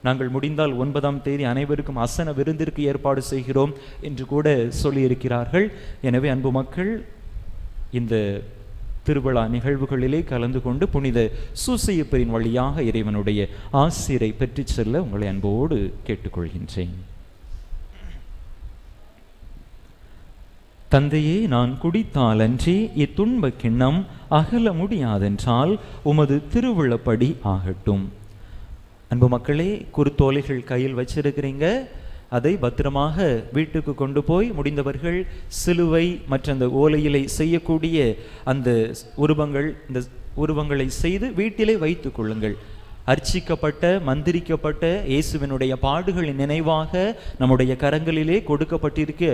நாங்கள் முடிந்தால் 9ஆம் தேதி அனைவருக்கும் அசன விருந்திற்கு ஏற்பாடு செய்கிறோம் என்று கூட சொல்லியிருக்கிறார்கள். எனவே அன்பு மக்கள், இந்த திருவிழா நிகழ்வுகளிலே கலந்து கொண்டு புனித சூசையப்பரின் வழியாக இறைவனுடைய ஆசிரை பெற்று செல்ல உங்களை அன்போடு கேட்டுக்கொள்கின்றேன். தந்தையே, நான் குடித்தாலன்றி இத்துன்ப கிண்ணம் அகல முடியாதென்றால் உமது திருவிழப்படி ஆகட்டும். அன்பு மக்களே, குருத்தோலைகள் கையில் வச்சிருக்கிறீங்க. அதை பத்திரமாக வீட்டுக்கு கொண்டு போய் முடிந்தவர்கள் சிலுவை மற்ற அந்த ஓலையிலே செய்யக்கூடிய அந்த இந்த உருவங்களை செய்து வீட்டிலே வைத்துக் கொள்ளுங்கள். அர்ச்சிக்கப்பட்ட, மந்திரிக்கப்பட்ட இயேசுவினுடைய பாடுகளின் நினைவாக நம்முடைய கரங்களிலே கொடுக்கப்பட்டிருக்க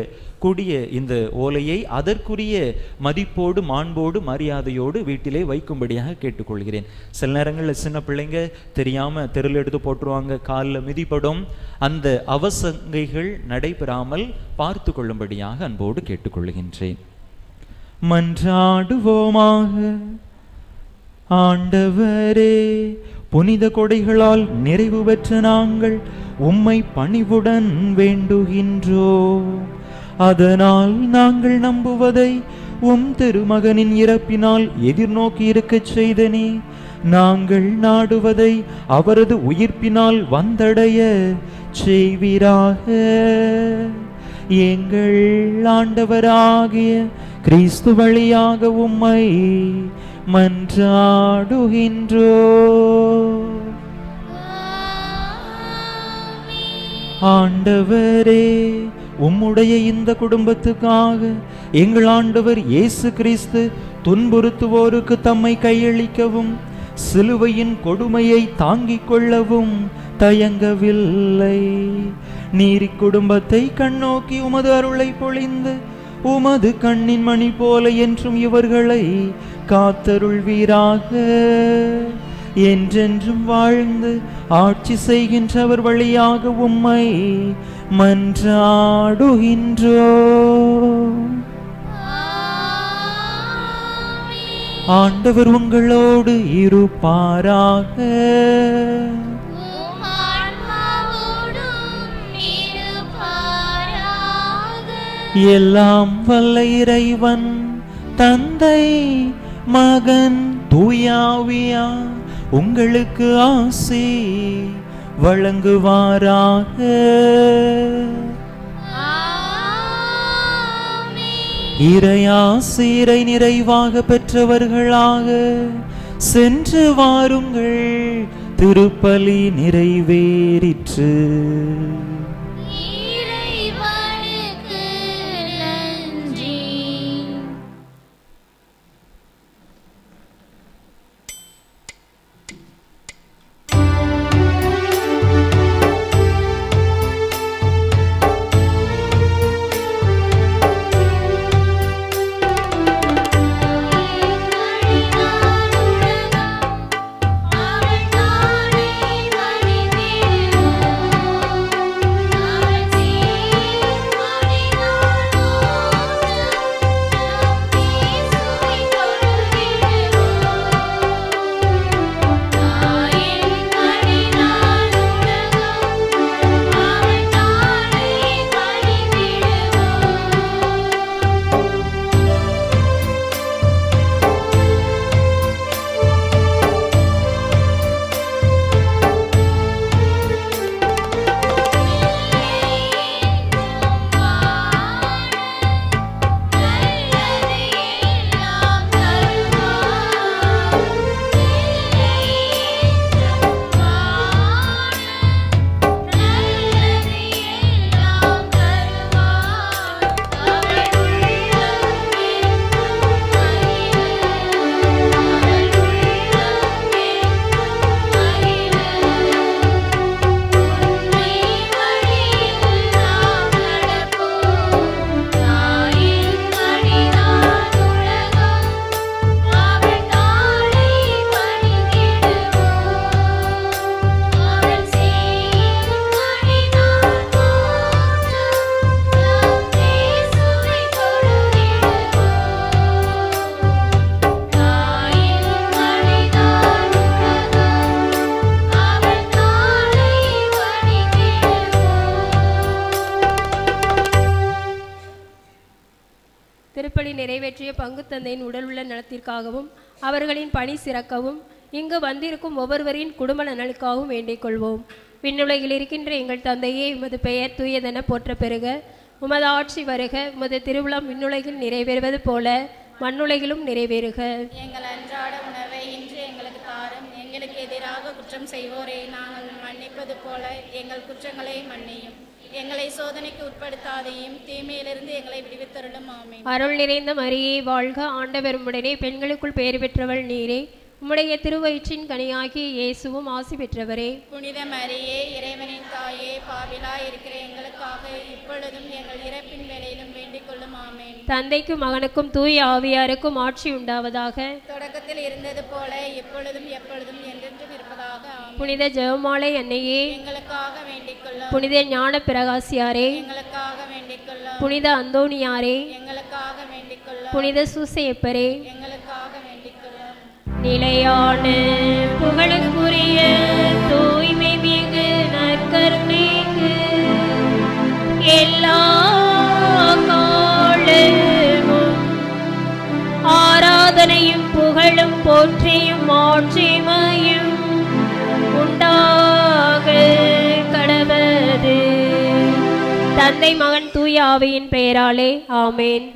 கூடிய இந்த ஓலையை அதற்குரிய மதிப்போடு, மாண்போடு, மரியாதையோடு வீட்டிலே வைக்கும்படியாக கேட்டுக்கொள்கிறேன். சில நேரங்களில் சின்ன பிள்ளைங்க தெரியாமல் தெருவில் எடுத்து போட்டுருவாங்க, காலில் மிதிப்படும். அந்த அவசங்கைகள் நடைபெறாமல் பார்த்து கொள்ளும்படியாக அன்போடு கேட்டுக்கொள்கின்றேன். மன்றாடுவோமாக. ஆண்டவரே, புனித கொடைகளால் நிறைவு பெற்ற நாங்கள் உம்மை பணிவுடன் வேண்டுகின்றோம். அதனால் நாங்கள் நம்புவதை உம் திருமகனின் இறப்பினால் எதிர்நோக்கி இருக்கச் செய்தனே, நாங்கள் நாடுவதை அவரது உயிர்ப்பினால் வந்தடைய செய்வீராக. எங்கள் ஆண்டவராகிய கிறிஸ்து வழியாக உம்மை மன்றாடுகின்றோ. ஆண்டவரே, உம்முடைய இந்த குடும்பத்துக்காக எங்கள் ஆண்டவர் இயேசு கிறிஸ்து துன்புறுத்துவோருக்கு தம்மை கையளிக்கவும் சிலுவையின் கொடுமையை தாங்கிக் கொள்ளவும் தயங்கவில்லை. நீர் இக்குடும்பத்தை கண்ணோக்கி உமது அருளை பொழிந்து உமது கண்ணின் மணி போல என்றும் இவர்களை காத்தருள்வீராக. என்றென்றும் வாழ்ந்து ஆட்சி செய்கின்றவர் வழியாக உம்மை மன்றாடுகின்றோ. ஆண்டவர் உங்களோடு இருப்பாராக. எல்லாம் வல்ல இறைவன் தந்தை மகன் தூயாவியார் உங்களுக்கு ஆசி வழங்குவாராக. இறையாசிரை நிறைவாக பெற்றவர்களாக சென்று வாருங்கள். திருப்பலி நிறைவேறிற்று. திருப்பலி நிறைவேற்றிய பங்கு தந்தையின் உடல் உள்ள நலத்திற்காகவும் அவர்களின் பணி சிறக்கவும் இங்கு வந்திருக்கும் ஒவ்வொருவரின் குடும்ப நலனுக்காகவும் வேண்டிக் கொள்வோம். விண்ணுலகில் இருக்கின்ற எங்கள் தந்தையே, உமது பெயர் தூயதென போற்ற பெறுக. உமது ஆட்சி வருக. உமது திருவுளம் விண்ணுலகில் நிறைவேறுவது போல மண்ணுலகிலும் நிறைவேறுக. எங்கள் அன்றாட உணவை இன்று எங்களுக்கு தாரும். எங்களுக்கு எதிராக குற்றம் செய்வோரை நாங்கள் மன்னிப்பது போல எங்கள் குற்றங்களை மன்னியும். எங்களை சோதனைக்கு உட்படுத்தாதையும் தீமையிலிருந்து எங்களை விடுவித்தருளும். ஆமென். அருள் நிறைந்த மரியே வாழ்க. ஆண்டவர் உம்முடனே பெண்களுக்குள் பேறு பெற்றவள் நீரே. உம்முடைய திருவயிற்றின் கனியாகிய இயேசுவும் ஆசி பெற்றவரே. புனித மரியே, இறைவனின் தாயே, பாவிலாய் இருக்கிற எங்களுக்காக இப்பொழுதும் எங்கள் இறப்பின் வேளையிலும் வேண்டிக் கொள்ளும். ஆமென். தந்தைக்கும் மகனுக்கும் தூய ஆவியாருக்கும் ஆட்சி உண்டாவதாக. தொடக்கத்தில் இருந்தது போல இப்பொழுதும் எப்பொழுதும் என்றென்றும் இருப்பதாக. ஆமென். புனித ஜெபமாலை அன்னையே, எங்களுக்காக வேண்டிக் கொள்ளும். புனித ஞான பிரகாசியாரே, எங்களுக்காக வேண்டிக் கொள்ளும். புனித அந்தோணியாரே, எங்களுக்காக வேண்டிக் கொள்ளும். புனித சூசையப்பரே, எங்களுக்காக வேண்டிக் கொள்ளும். நிலையான புகழுக்குரிய தூய்மை மிகு நற்கருணைக்கு எல்லா காலமும் ஆராதனையும் புகழும் போற்றியும் மாட்சிமையும் உண்டாக கடவது. தந்தை மகன் தூய ஆவியின் பெயராலே ஆமேன்.